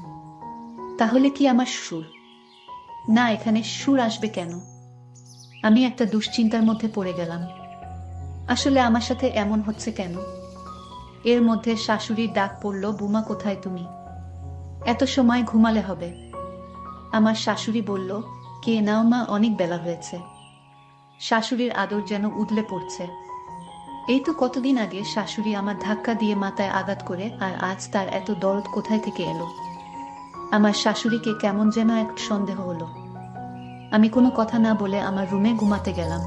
তাহলে কি আমার সুর? না, এখানে সুর আসবে কেন? আমি একটা দুশ্চিন্তার মধ্যে পড়ে গেলাম। আসলে আমার সাথে এমন হচ্ছে কেন? এর মধ্যে শাশুড়ির ডাক পড়ল, বুমা কোথায় তুমি? এত সময় ঘুমালে হবে। আমার শাশুড়ি বলল, কে? নাও মা, অনেক বেলা হয়েছে। শাশুড়ির আদর যেন উদলে পড়ছে। এই তো কতদিন আগে শাশুড়ি আমার ধাক্কা দিয়ে মাথায় আঘাত করে, আর আজ তার এত দরদ কোথায় থেকে এলো? আমার শাশুড়িকে কেমন যেন এক সন্দেহ হলো। আমি কোনো কথা না বলে আমার রুমে ঘুমাতে গেলাম।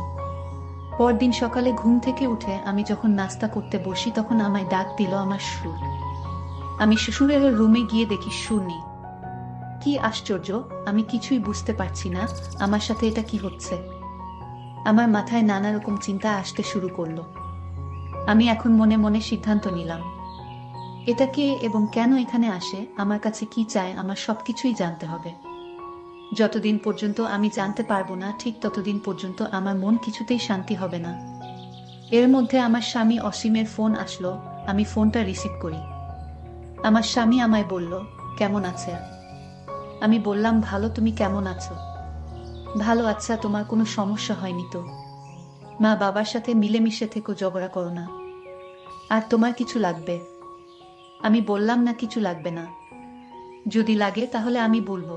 পরদিন সকালে ঘুম থেকে উঠে আমি যখন নাস্তা করতে বসি, তখন আমায় ডাক দিল আমার শ্বশুর। আমি শ্বশুরের রুমে গিয়ে দেখি শ্বশুর নেই। কি আশ্চর্য, আমি কিছুই বুঝতে পারছি না, আমার সাথে এটা কি হচ্ছে। আমার মাথায় নানা রকম চিন্তা আসতে শুরু করলো। আমি এখন মনে মনে সিদ্ধান্ত নিলাম, এটা কে এবং কেন এখানে আসে, আমার কাছে কি চায়, আমার সবকিছুই জানতে হবে। যতদিন পর্যন্ত আমি জানতে পারবো না, ঠিক ততদিন পর্যন্ত আমার মন কিছুতেই শান্তি হবে না। এর মধ্যে আমার স্বামী অসীমের ফোন আসলো। আমি ফোনটা রিসিভ করি। আমার স্বামী আমায় বলল, কেমন আছে? আমি বললাম, ভালো, তুমি কেমন আছো? ভালো। আচ্ছা, তোমার কোনো সমস্যা হয়নি তো? মা বাবার সাথে মিলেমিশে থেকো, ঝগড়া করো না। আর তোমার কিছু লাগবে? আমি বললাম, না, কিছু লাগবে না। যদি লাগে তাহলে আমি বলবো।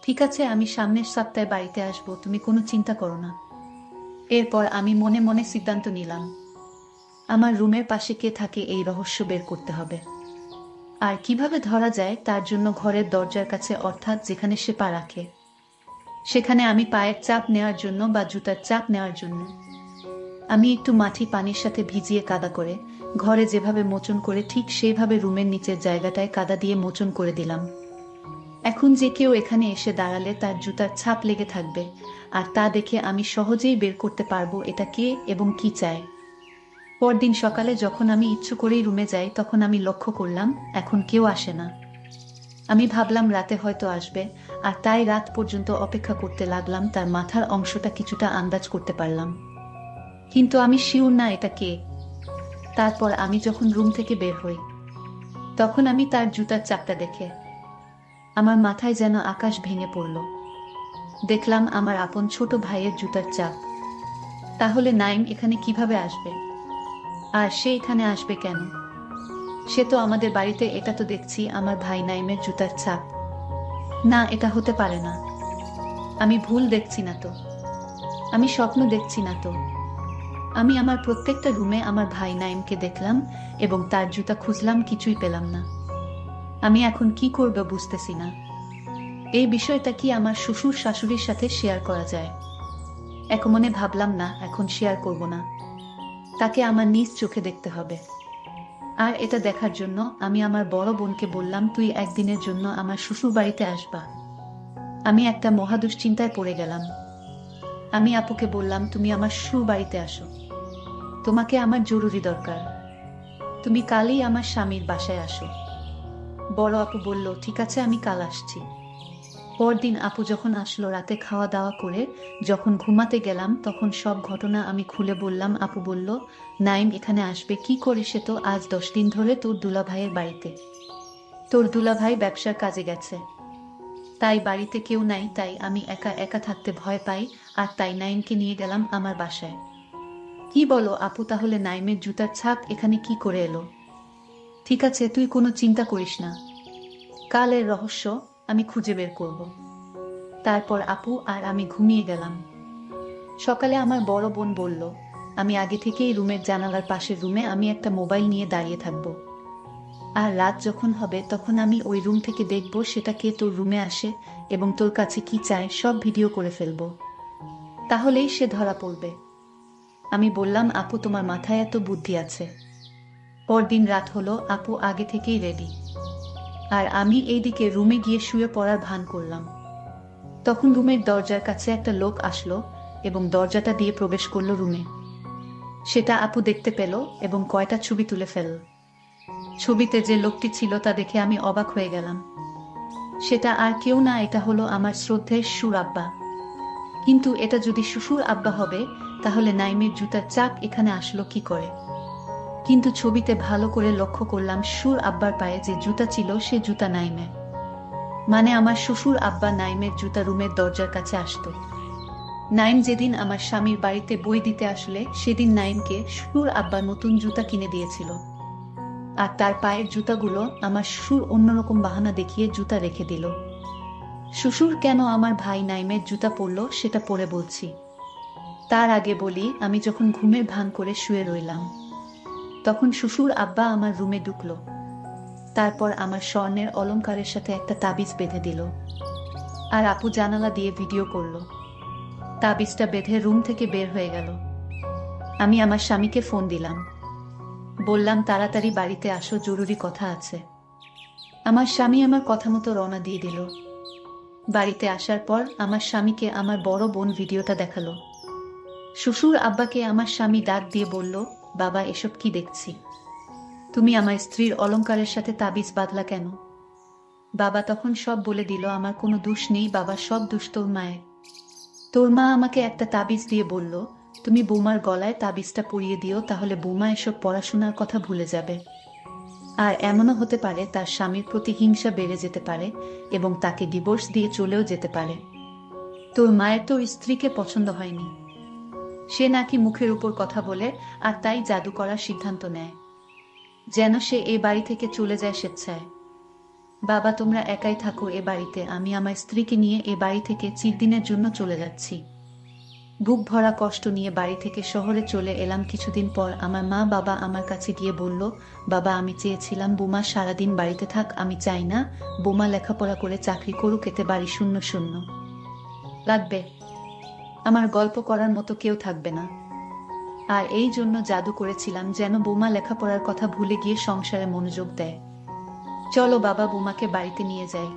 ঠিক আছে, আমি সামনের সপ্তাহে বাড়িতে আসবো, তুমি কোনো চিন্তা করো না। এরপর আমি মনে মনে সিদ্ধান্ত নিলাম, আমার রুমের পাশে কে থাকে এই রহস্য বের করতে হবে। আর কিভাবে ধরা যায় তার জন্য ঘরের দরজার কাছে, অর্থাৎ যেখানে সে পা রাখে, সেখানে আমি পায়ের চাপ নেওয়ার জন্য বা জুতার চাপ নেওয়ার জন্য আমি একটু মাটি পানির সাথে ভিজিয়ে কাদা করে ঘরে যেভাবে মোচন করে, ঠিক সেইভাবে রুমের নিচের জায়গাটায় কাদা দিয়ে মোচন করে দিলাম। এখন যে কেউ এখানে এসে দাঁড়ালে তার জুতার ছাপ লেগে থাকবে, আর তা দেখে আমি সহজেই বের করতে পারবো এটা কে এবং কি চায়। পরদিন সকালে যখন আমি ইচ্ছে করেই রুমে যাই, তখন আমি লক্ষ্য করলাম এখন কেউ আসে না। আমি ভাবলাম রাতে হয়তো আসবে, আর তাই রাত পর্যন্ত অপেক্ষা করতে লাগলাম। তার মাথার অংশটা কিছুটা আন্দাজ করতে পারলাম, কিন্তু আমি শিওর না এটা কে। তারপর আমি যখন রুম থেকে বের হই, তখন আমি তার জুতার চাপটা দেখে আমার মাথায় যেন আকাশ ভেঙে পড়ল। দেখলাম আমার আপন ছোট ভাইয়ের জুতার চাপ। তাহলে নাইম এখানে কিভাবে আসবে? আর সে এখানে আসবে কেন? সে তো আমাদের বাড়িতে, এটা তো দেখছি আমার ভাই নাইমের জুতার ছাপ। না, এটা হতে পারে না। আমি ভুল দেখছি না তো? আমি স্বপ্ন দেখছি না তো? আমি আমার প্রত্যেকটা রুমে আমার ভাই নাইমকে দেখলাম এবং তার জুতা খুঁজলাম, কিছুই পেলাম না। আমি এখন কি করব বুঝতেছি না। এই বিষয়টা কি আমার শ্বশুর শাশুড়ির সাথে শেয়ার করা যায়? এক মনে ভাবলাম, না, এখন শেয়ার করব না। তাকে আমার নিজ চোখে দেখতে হবে। আর এটা দেখার জন্য আমি আমার বড় বোনকে বললাম, তুই একদিনের জন্য আমার শ্বশুর বাড়িতে আসবা। আমি একটা মহা দুশ্চিন্তায় পড়ে গেলাম। আমি আপুকে বললাম, তুমি আমার শ্বশুর বাড়িতে আসো, তোমাকে আমার জরুরি দরকার। তুমি কালই আমার স্বামীর বাসায় আসো। বড় আপু বলল, ঠিক আছে, আমি কাল আসছি। পরদিন আপু যখন আসলো, রাতে খাওয়া দাওয়া করে যখন ঘুমাতে গেলাম, তখন সব ঘটনা আমি খুলে বললাম। আপু বলল, নাইম এখানে আসবে কি করে? সে তো আজ 10 দিন ধরে তোর দুলাভাইয়ের বাড়িতে। তোর দুলাভাই ব্যবসার কাজে গেছে, তাই বাড়িতে কেউ নাই, তাই আমি একা একা থাকতে ভয় পাই, আর তাই নাইমকে নিয়ে গেলাম আমার বাসায়। কি বলো আপু, তাহলে নাইমের জুতার ছাপ এখানে কি করে এলো? ঠিক আছে, তুই কোনো চিন্তা করিস না, কালের রহস্য আমি খুঁজে বের করব। তারপর আপু আর আমি ঘুমিয়ে গেলাম। সকালে আমার বড় বোন বলল, আমি আগে থেকেই রুমের জানালার পাশের রুমে আমি একটা মোবাইল নিয়ে দাঁড়িয়ে থাকব, আর রাত যখন হবে তখন আমি ওই রুম থেকে দেখব সেটা কে তোর রুমে আসে এবং তোর কাছে কি চায় সব ভিডিও করে ফেলব, তাহলেই সে ধরা পড়বে। আমি বললাম, আপু তোমার মাথায় এত বুদ্ধি আছে। পরদিন রাত হলো, আপু আগে থেকেই রেডি, আর আমি এইদিকে রুমে গিয়ে শুয়ে পড়ার ভান করলাম। তখন রুমের দরজার কাছে একটা লোক আসলো এবং দরজাটা দিয়ে প্রবেশ করলো রুমে। সেটা আপু দেখতে পেল এবং কয়টা ছবি তুলে ফেলল। ছবিতে যে লোকটি ছিল তা দেখে আমি অবাক হয়ে গেলাম। সেটা আর কেউ না, এটা হলো আমার শ্রদ্ধেয় শ্বশুর আব্বা। কিন্তু এটা যদি শ্বশুর আব্বা হবে, তাহলে নাইমের জুতার চাপ এখানে আসলো কি করে? কিন্তু ছবিতে ভালো করে লক্ষ্য করলাম, শ্বশুর আব্বার পায়ে যে জুতা ছিল সে জুতা নাইমে। মানে আমার শ্বশুর আব্বা নাইমের জুতা রুমের দরজার কাছে আসতো। নাইম যেদিন আমার স্বামীর বাড়িতে বই দিতে আসলে, সেদিন নাইমকে শ্বশুর আব্বা নতুন জুতা কিনে দিয়েছিল, আর তার পায়ের জুতাগুলো আমার শ্বশুর অন্যরকম বাহানা দেখিয়ে জুতা রেখে দিল। শ্বশুর কেন আমার ভাই নাইমের জুতা পরল সেটা পরে বলছি। তার আগে বলি, আমি যখন ঘুমের ভান করে শুয়ে রইলাম, তখন শ্বশুর আব্বা আমার রুমে ঢুকলো। তারপর আমার স্বর্ণের অলংকারের সাথে একটা তাবিজ বেঁধে দিল, আর আপু জানালা দিয়ে ভিডিও করলো। তাবিজটা বেঁধে রুম থেকে বের হয়ে গেল। আমি আমার স্বামীকে ফোন দিলাম, বললাম তাড়াতাড়ি বাড়িতে আসো, জরুরি কথা আছে। আমার স্বামী আমার কথা মতো রওনা দিয়ে দিল। বাড়িতে আসার পর আমার স্বামীকে আমার বড় বোন ভিডিওটা দেখালো। শ্বশুর আব্বাকে আমার স্বামী ডাক দিয়ে বলল, বাবা এসব কি দেখছি? তুমি আমার স্ত্রীর অলংকারের সাথে তাবিজ বাঁধলা কেন? বাবা তখন সব বলে দিল, আমার কোনো দোষ নেই বাবা, সব দোষ তোর মায়ের। তোর মা আমাকে একটা তাবিজ দিয়ে বলল, তুমি বৌমার গলায় তাবিজটা পরিয়ে দিও, তাহলে বৌমা এসব পড়াশোনার কথা ভুলে যাবে। আর এমনও হতে পারে তার স্বামীর প্রতি হিংসা বেড়ে যেতে পারে এবং তাকে ডিভোর্স দিয়ে চলেও যেতে পারে। তোর মায়ের তোর স্ত্রীকে পছন্দ হয়নি, সে নাকি মুখের উপর কথা বলে আর তাই জাদু করার সিদ্ধান্ত নেয়, যেন সে এই বাড়ি থেকে চলে যায় স্বেচ্ছায়। বাবা তোমরা একাই থাকো এ বাড়িতে, আমি আমার স্ত্রীকে নিয়ে এ বাড়ি থেকে চিরদিনের জন্য চলে যাচ্ছি। বুক ভরা কষ্ট নিয়ে বাড়ি থেকে শহরে চলে এলাম। কিছুদিন পর আমার মা বাবা আমার কাছে গিয়ে বলল, বাবা আমি চেয়েছিলাম বোমা সারাদিন বাড়িতে থাক, আমি চাই না বোমা লেখাপড়া করে চাকরি করুক, এতে বাড়ি শূন্য শূন্য লাগবে, আমার গল্প করার মতো কেউ থাকবে না। আর এই জন্য জাদু করেছিলাম যেন বোমা লেখাপড়ার কথা ভুলে গিয়ে সংসারে মনোযোগ দেয়। চলো বাবা বোমাকে বাড়িতে নিয়ে যাই।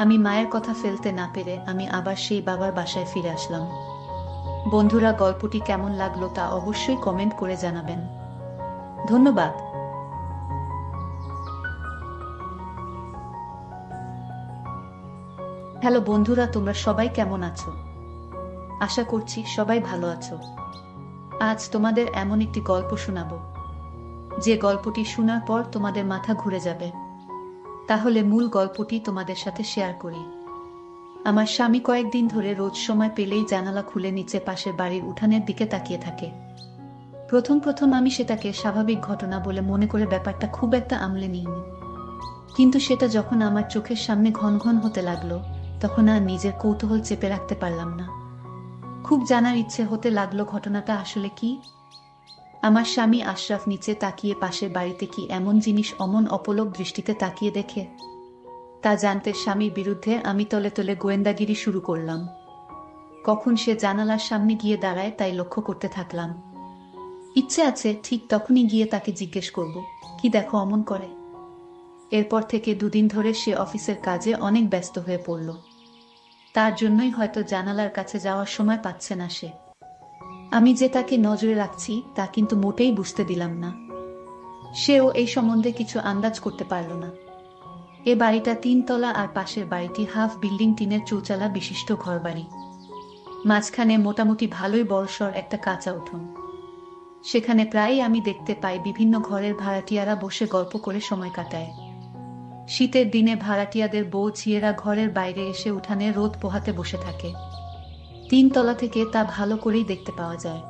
আমি মায়ের কথা ফেলতে না পেরে আমি আবার সেই বাবার বাসায় ফিরে আসলাম। বন্ধুরা গল্পটি কেমন লাগলো তা অবশ্যই কমেন্ট করে জানাবেন। ধন্যবাদ। হ্যালো বন্ধুরা, তোমরা সবাই কেমন আছো? আশা করছি সবাই ভালো আছো। আজ তোমাদের এমন একটি গল্প শোনাবো যে গল্পটি শোনার পর তোমাদের মাথা ঘুরে যাবে। তাহলে মূল গল্পটি তোমাদের সাথে শেয়ার করি। আমার স্বামী কয়েকদিন ধরে রোজ সময় পেলেই জানালা খুলে নিচে পাশের বাড়ির উঠানের দিকে তাকিয়ে থাকে। প্রথম প্রথম আমি সেটাকে স্বাভাবিক ঘটনা বলে মনে করে ব্যাপারটা খুব একটা আমলে নিইনি, কিন্তু সেটা যখন আমার চোখের সামনে ঘন ঘন হতে লাগলো তখন আর নিজের কৌতূহল চেপে রাখতে পারলাম না। খুব জানার ইচ্ছে হতে লাগলো ঘটনাটা আসলে কি। আমার স্বামী আশরাফ নিচে তাকিয়ে পাশের বাড়িতে কি এমন জিনিস অমন অপলক দৃষ্টিতে তাকিয়ে দেখে, তা জানতে স্বামীর বিরুদ্ধে আমি তলে তলে গোয়েন্দাগিরি শুরু করলাম। কখন সে জানালার সামনে গিয়ে দাঁড়ায় তাই লক্ষ্য করতে থাকলাম। ইচ্ছে আছে ঠিক তখনই গিয়ে তাকে জিজ্ঞেস করব, কি দেখো অমন করে। এরপর থেকে দুদিন ধরে সে অফিসের কাজে অনেক ব্যস্ত হয়ে পড়ল। তার জন্যই হয়তো জানালার কাছে যাওয়ার সময় পাচ্ছে না সে। আমি যে তাকে নজরে রাখছি তা কিন্তু মোটেই বুঝতে দিলাম না। সেও এই সম্বন্ধে কিছু আন্দাজ করতে পারল না। এ বাড়িটা 3 তলা আর পাশের বাড়িটি হাফ বিল্ডিং, টিনের চৌচালা বিশিষ্ট ঘরবাড়ি। মাঝখানে মোটামুটি ভালোই বড়সড় একটা কাঁচা উঠোন। সেখানে প্রায়ই আমি দেখতে পাই বিভিন্ন ঘরের ভাড়াটিয়ারা বসে গল্প করে সময় কাটায়। শীতের দিনে ভাড়াটিয়াদের বউ ঝিয়েরা ঘরের বাইরে এসে উঠানে রোদ পোহাতে বসে থাকে। 3 তলা থেকে তা ভালো করেই দেখতে পাওয়া যায়।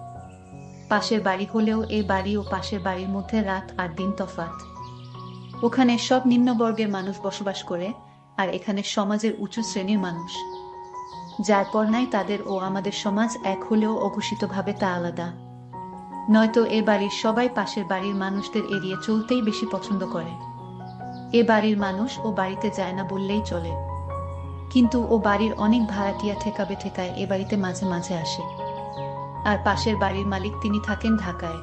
পাশের বাড়ি হলেও এ বাড়ি ও পাশের বাড়ির মধ্যে রাত আর দিন তফাৎ। ওখানে সব নিম্নবর্গের মানুষ বসবাস করে, আর এখানে সমাজের উঁচু শ্রেণীর মানুষ। যার পর নাই তাদের ও আমাদের সমাজ এক হলেও অঘোষিতভাবে তা আলাদা। নয়তো এ বাড়ির সবাই পাশের বাড়ির মানুষদের এড়িয়ে চলতেই বেশি পছন্দ করে। এ বাড়ির মানুষ ও বাড়িতে যায় না বললেই চলে, কিন্তু ও বাড়ির অনেক ভাড়াটিয়া ঠেকাবে ঠেকায় এ বাড়িতে মাঝে মাঝে আসে। আর পাশের বাড়ির মালিক তিনি থাকেন ঢাকায়।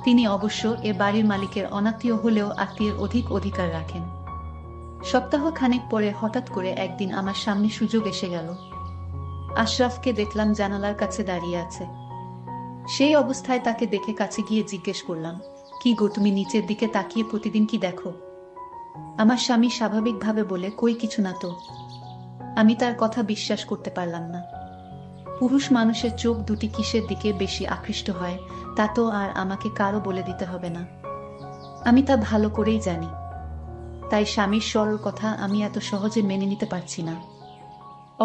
তিনি অবশ্য এ বাড়ির মালিকের অনাত্মীয় হলেও আত্মীয়ের অধিক অধিকার রাখেন। সপ্তাহ খানেক পরে হঠাৎ করে একদিন আমার সামনে সুযোগ এসে গেল। আশরাফকে দেখলাম জানালার কাছে দাঁড়িয়ে আছে। সেই অবস্থায় তাকে দেখে কাছে গিয়ে জিজ্ঞেস করলাম, কি গো তুমি নিচের দিকে তাকিয়ে প্রতিদিন কি দেখো? আমার স্বামী স্বাভাবিকভাবে বলে, কই কিছু না তো। আমি তার কথা বিশ্বাস করতে পারলাম না। পুরুষ মানুষের চোখ দুটি কিসের দিকে বেশি আকৃষ্ট হয় তা তো আর আমাকে কারো বলে দিতে হবে না, আমি তা ভালো করেই জানি। তাই স্বামীর সরল কথা আমি এত সহজে মেনে নিতে পারছি না।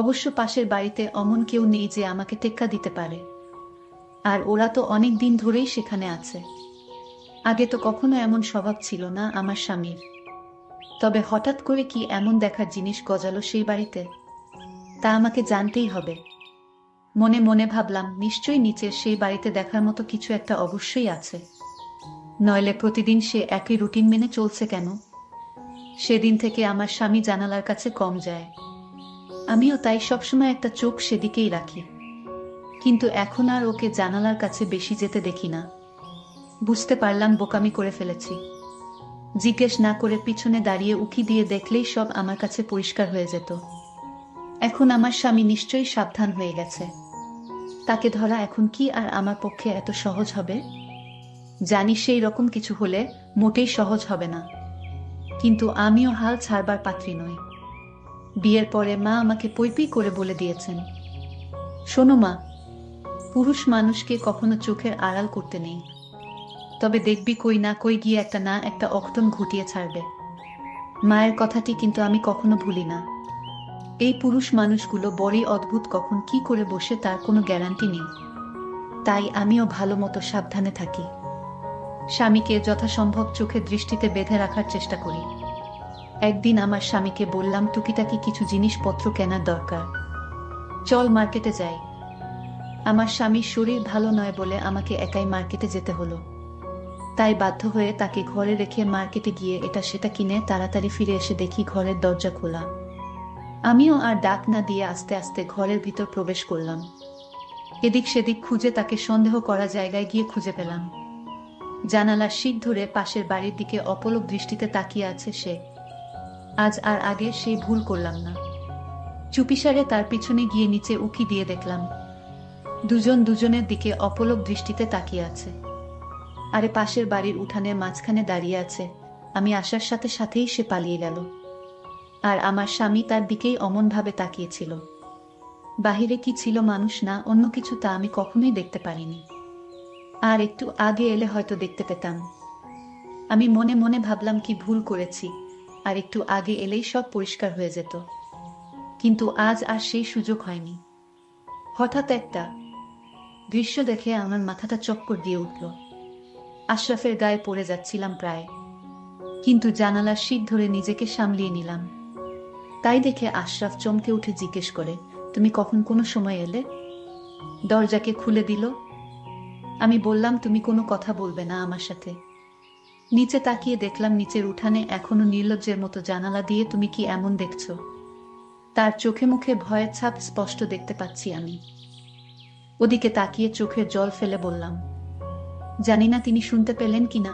অবশ্য পাশের বাড়িতে অমন কেউ নেই যে আমাকে টেক্কা দিতে পারে, আর ওরা তো অনেক দিন ধরেই সেখানে আছে। আগে তো কখনো এমন স্বভাব ছিল না আমার স্বামীর। তবে হঠাৎ করে কি এমন দেখার জিনিস গজালো সেই বাড়িতে, তা আমাকে জানতেই হবে। মনে মনে ভাবলাম, নিশ্চয়ই নিচের সেই বাড়িতে দেখার মতো কিছু একটা অবশ্যই আছে, নইলে প্রতিদিন সে একই রুটিন মেনে চলছে কেন। সেদিন থেকে আমার স্বামী জানালার কাছে কম যায়। আমিও তাই সবসময় একটা চোখ সেদিকেই রাখি, কিন্তু এখন আর ওকে জানালার কাছে বেশি যেতে দেখি না। বুঝতে পারলাম বোকামি করে ফেলেছি। জিজ্ঞেস না করে পিছনে দাঁড়িয়ে উকি দিয়ে দেখলেই সব আমার কাছে পরিষ্কার হয়ে যেত। এখন আমার স্বামী নিশ্চয়ই সাবধান হয়ে গেছে। তাকে ধরা এখন কি আর আমার পক্ষে এত সহজ হবে? জানি সেই রকম কিছু হলে মোটেই সহজ হবে না, কিন্তু আমিও হাল ছাড়বার পাত্রী নই। বিয়ের পরে মা আমাকে পৈপি করে বলে দিয়েছেন, শোনো মা, পুরুষ মানুষকে কখনো চোখের আড়াল করতে নেই, তবে দেখবি কই না কই গিয়ে একটা না একটা অঘটন ঘটিয়ে ছাড়বে। মায়ের কথাটি কিন্তু আমি কখনো ভুলি না। এই পুরুষ মানুষগুলো বড়ই অদ্ভুত, কখন কি করে বসে তার কোনো গ্যারান্টি নেই। তাই আমিও ভালো মতো সাবধানে থাকি। স্বামীকে যথাসম্ভব চোখের দৃষ্টিতে বেঁধে রাখার চেষ্টা করি। একদিন আমার স্বামীকে বললাম, টুকিটাকি কিছু জিনিসপত্র কেনার দরকার, চল মার্কেটে যাই। আমার স্বামীর শরীর ভালো নয় বলে আমাকে একাই মার্কেটে যেতে হলো। তাই বাধ্য হয়ে তাকে ঘরে রেখে মার্কেটে গিয়ে এটা সেটা কিনে তাড়াতাড়ি ফিরে এসে দেখি ঘরের দরজা খোলা। আমিও আর ডাক না দিয়ে আস্তে আস্তে ঘরের ভিতর প্রবেশ করলাম। এদিক সেদিক খুঁজে তাকে সন্দেহ করা জায়গায় গিয়ে খুঁজে পেলাম। জানালার শিক ধরে পাশের বাড়ির দিকে অপলক দৃষ্টিতে তাকিয়ে আছে সে। আজ আর আগে সেই ভুল করলাম না। চুপিসারে তার পিছনে গিয়ে নিচে উকি দিয়ে দেখলাম দুজন দুজনের দিকে অপলক দৃষ্টিতে তাকিয়ে আছে। আরে পাশের বাড়ির উঠানের মাঝখানে দাঁড়িয়ে আছে। আমি আসার সাথে সাথেই সে পালিয়ে গেল। আর আমার স্বামী তার দিকেই অমনভাবে তাকিয়েছিল। বাহিরে কি ছিল, মানুষ না অন্য কিছু, তা আমি কখনোই দেখতে পারিনি। আর একটু আগে এলে হয়তো দেখতে পেতাম। আমি মনে মনে ভাবলাম কি ভুল করেছি, আর একটু আগে এলেই সব পরিষ্কার হয়ে যেত। কিন্তু আজ আর সেই সুযোগ হয়নি। হঠাৎ একটা দৃশ্য দেখে আমার মাথাটা চক্কর দিয়ে উঠল। আশরাফের গায়ে পড়ে যাচ্ছিলাম প্রায়, কিন্তু জানালার শিক ধরে নিজেকে সামলিয়ে নিলাম। তাই দেখে আশরাফ চমকে উঠে জিজ্ঞেস করে, তুমি কখন কোনো সময় এলে? দরজাকে খুলে দিল। আমি বললাম, তুমি কোনো কথা বলবে না আমার সাথে? নিচে তাকিয়ে দেখলাম নিচের উঠানে এখনো নির্লজ্জের মতো জানালা দিয়ে তুমি কি এমন দেখছো? তার চোখে মুখে ভয়ের ছাপ স্পষ্ট দেখতে পাচ্ছি আমি। ওদিকে তাকিয়ে চোখের জল ফেলে বললাম, জানি না তিনি শুনতে পেলেন কিনা,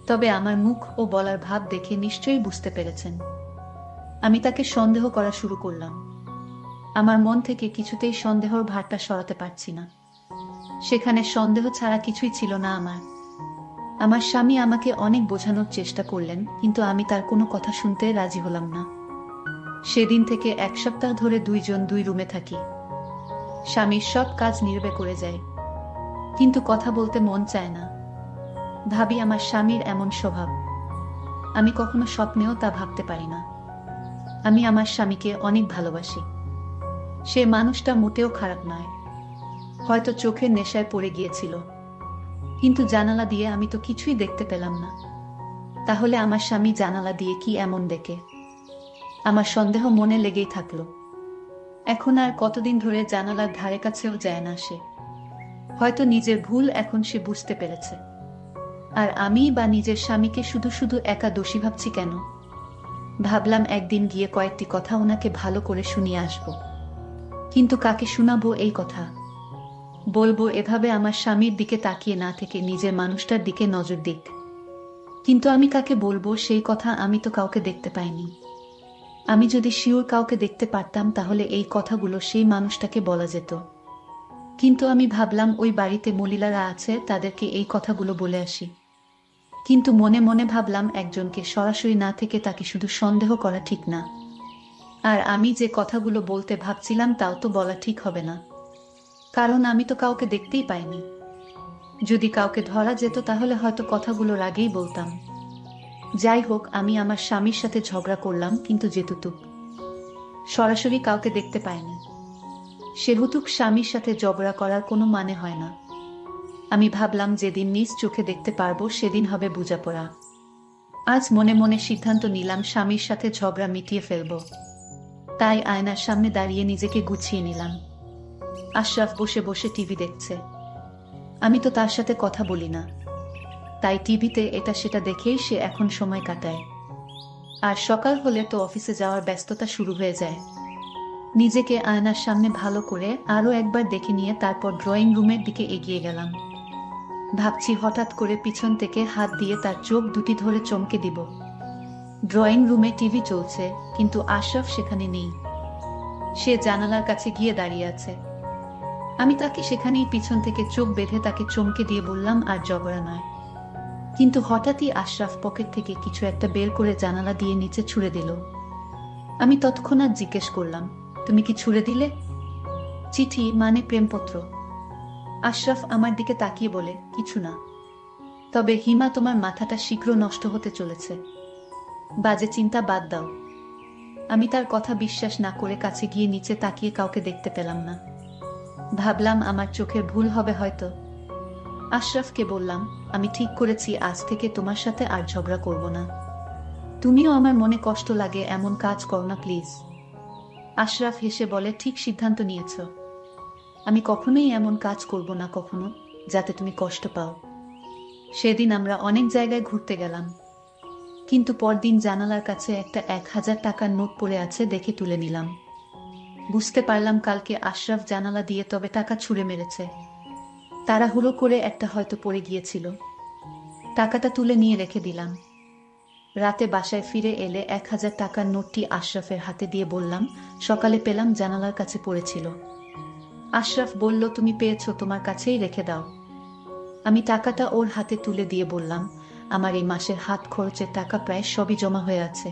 তবে আমার মুখ ও বলার ভাব দেখে নিশ্চয়ই বুঝতে পেরেছেন। আমি তাকে সন্দেহ করা শুরু করলাম। আমার মন থেকে কিছুতেই সন্দেহর ভারটা সরাতে পারছি না। সেখানে সন্দেহ ছাড়া কিছুই ছিল না আমার। আমার স্বামী আমাকে অনেক বোঝানোর চেষ্টা করলেন, কিন্তু আমি তার কোনো কথা শুনতে রাজি হলাম না। সেদিন থেকে 1 সপ্তাহ ধরে দুইজন দুই রুমে থাকি। স্বামীর সব কাজ নীরবে করে যায়, কিন্তু কথা বলতে মন চায় না। ভাবি আমার স্বামীর এমন স্বভাব, আমি কখনো স্বপ্নেও তা ভাবতে পারি না। আমি আমার স্বামীকে অনেক ভালোবাসি। সে মানুষটা মোটেও খারাপ নয়, হয়তো চোখের নেশায় পড়ে গিয়েছিল, কিন্তু জানালা দিয়ে আমি তো কিছুই দেখতে পেলাম না। তাহলে আমার স্বামী জানালা দিয়ে কি এমন দেখে? আমার সন্দেহ মনে লেগেই থাকলো। এখন আর কতদিন ধরে জানালার ধারে কাছেও যায় না সে। হয়তো নিজের ভুল এখন সে বুঝতে পেরেছে। আর আমি বা নিজের স্বামীকে শুধু শুধু একা দোষী ভাবছি কেন? ভাবলাম একদিন গিয়ে কয়েকটি কথা ওনাকে ভালো করে শুনিয়ে আসব। কিন্তু কাকে শোনাবো এই কথা? বলবো এভাবে আমার স্বামীর দিকে তাকিয়ে না থেকে নিজের মানুষটার দিকে নজর দিক। কিন্তু আমি কাকে বলবো সেই কথা? আমি তো কাউকে দেখতে পাইনি। আমি যদি শিওর কাউকে দেখতে পারতাম তাহলে এই কথাগুলো সেই মানুষটাকে বলা যেত। কিন্তু আমি ভাবলাম ওই বাড়িতে মলিলারা আছে, তাদেরকে এই কথাগুলো বলে আসি। কিন্তু মনে মনে ভাবলাম একজনকে সরাসরি না থেকে তাকে শুধু সন্দেহ করা ঠিক না। আর আমি যে কথাগুলো বলতে ভাবছিলাম তাও তো বলা ঠিক হবে না, কারণ আমি তো কাউকে দেখতেই পাইনি। যদি কাউকে ধরা যেত তাহলে হয়তো কথাগুলোর আগেই বলতাম। যাই হোক, আমি আমার স্বামীর সাথে ঝগড়া করলাম, কিন্তু যেহেতু সরাসরি কাউকে দেখতে পাইনি, সেহেতু স্বামীর সাথে ঝগড়া করার কোনো মানে হয় না। আমি ভাবলাম যেদিন নিজ চোখে দেখতে পারবো সেদিন হবে বোঝাপড়া। আজ মনে মনে সিদ্ধান্ত নিলাম স্বামীর সাথে ঝগড়া মিটিয়ে ফেলব। তাই আয়নার সামনে দাঁড়িয়ে নিজেকে গুছিয়ে নিলাম। আশরাফ বসে বসে টিভি দেখছে। আমি তো তার সাথে কথা বলি না, তাই টিভিতে এটা সেটা দেখেই সে এখন সময় কাটায়। আর সকাল হলে তো অফিসে যাওয়ার ব্যস্ততা শুরু হয়ে যায়। নিজেকে আয়নার সামনে ভালো করে আরো একবার দেখে নিয়ে তারপর ড্রয়িং রুমের দিকে এগিয়ে গেলাম। ভাবছি হঠাৎ করে পিছন থেকে হাত দিয়ে তার চোখ দুটি ধরে চমকে দিব। ড্রয়িং রুমে টিভি চলছে, কিন্তু আশরাফ সেখানে নেই। সে জানালার কাছে গিয়ে দাঁড়িয়ে আছে। আমি তাকে সেখানেই পিছন থেকে চোখ বেঁধে তাকে চমকে দিয়ে বললাম, আর ঝগড়া নয়। কিন্তু হঠাৎই আশরাফ পকেট থেকে কিছু একটা বের করে জানালা দিয়ে নিচে ছুঁড়ে দিল। আমি তৎক্ষণাৎ জিজ্ঞেস করলাম, তুমি কি ছুঁড়ে দিলে? চিঠি, মানে প্রেমপত্র। আশরাফ আমার দিকে তাকিয়ে বলে, কিছু না। তবে হিমা, তোমার মাথাটা শীঘ্র নষ্ট হতে চলেছে। বাজে চিন্তা বাদ দাও। আমি তার কথা বিশ্বাস না করে কাছে গিয়ে নিচে তাকিয়ে কাউকে দেখতে পেলাম না। ভাবলাম আমার চোখের ভুল হবে হয়তো। আশরাফকে বললাম, আমি ঠিক করেছি আজ থেকে তোমার সাথে আর ঝগড়া করব না। তুমিও আমার মনে কষ্ট লাগে এমন কাজ করো না প্লিজ। আশরাফ হেসে বলে, ঠিক সিদ্ধান্ত নিয়েছ। আমি কখনোই এমন কাজ করব না কখনো, যাতে তুমি কষ্ট পাও। সেদিন আমরা অনেক জায়গায় ঘুরতে গেলাম, কিন্তু পরদিন জানালার কাছে একটা 1000 টাকার নোট পড়ে আছে দেখে তুলে নিলাম। বুঝতে পারলাম কালকে আশরাফ জানালা দিয়ে তবে টাকা ছুঁড়ে মেরেছে। তাড়াহুড়ো করে একটা হয়তো পড়ে গিয়েছিল। টাকাটা তুলে নিয়ে রেখে দিলাম। রাতে বাসায় ফিরে এলে 1000 টাকার নোটটি আশরাফের হাতে দিয়ে বললাম, সকালে পেলাম জানালার কাছে পড়েছিল। আশরাফ বলল, তুমি পেয়েছো, তোমার কাছেই রেখে দাও। আমি টাকাটা ওর হাতে তুলে দিয়ে বললাম, আমার এই মাসের হাত খরচের টাকা প্রায় সবই জমা হয়ে আছে।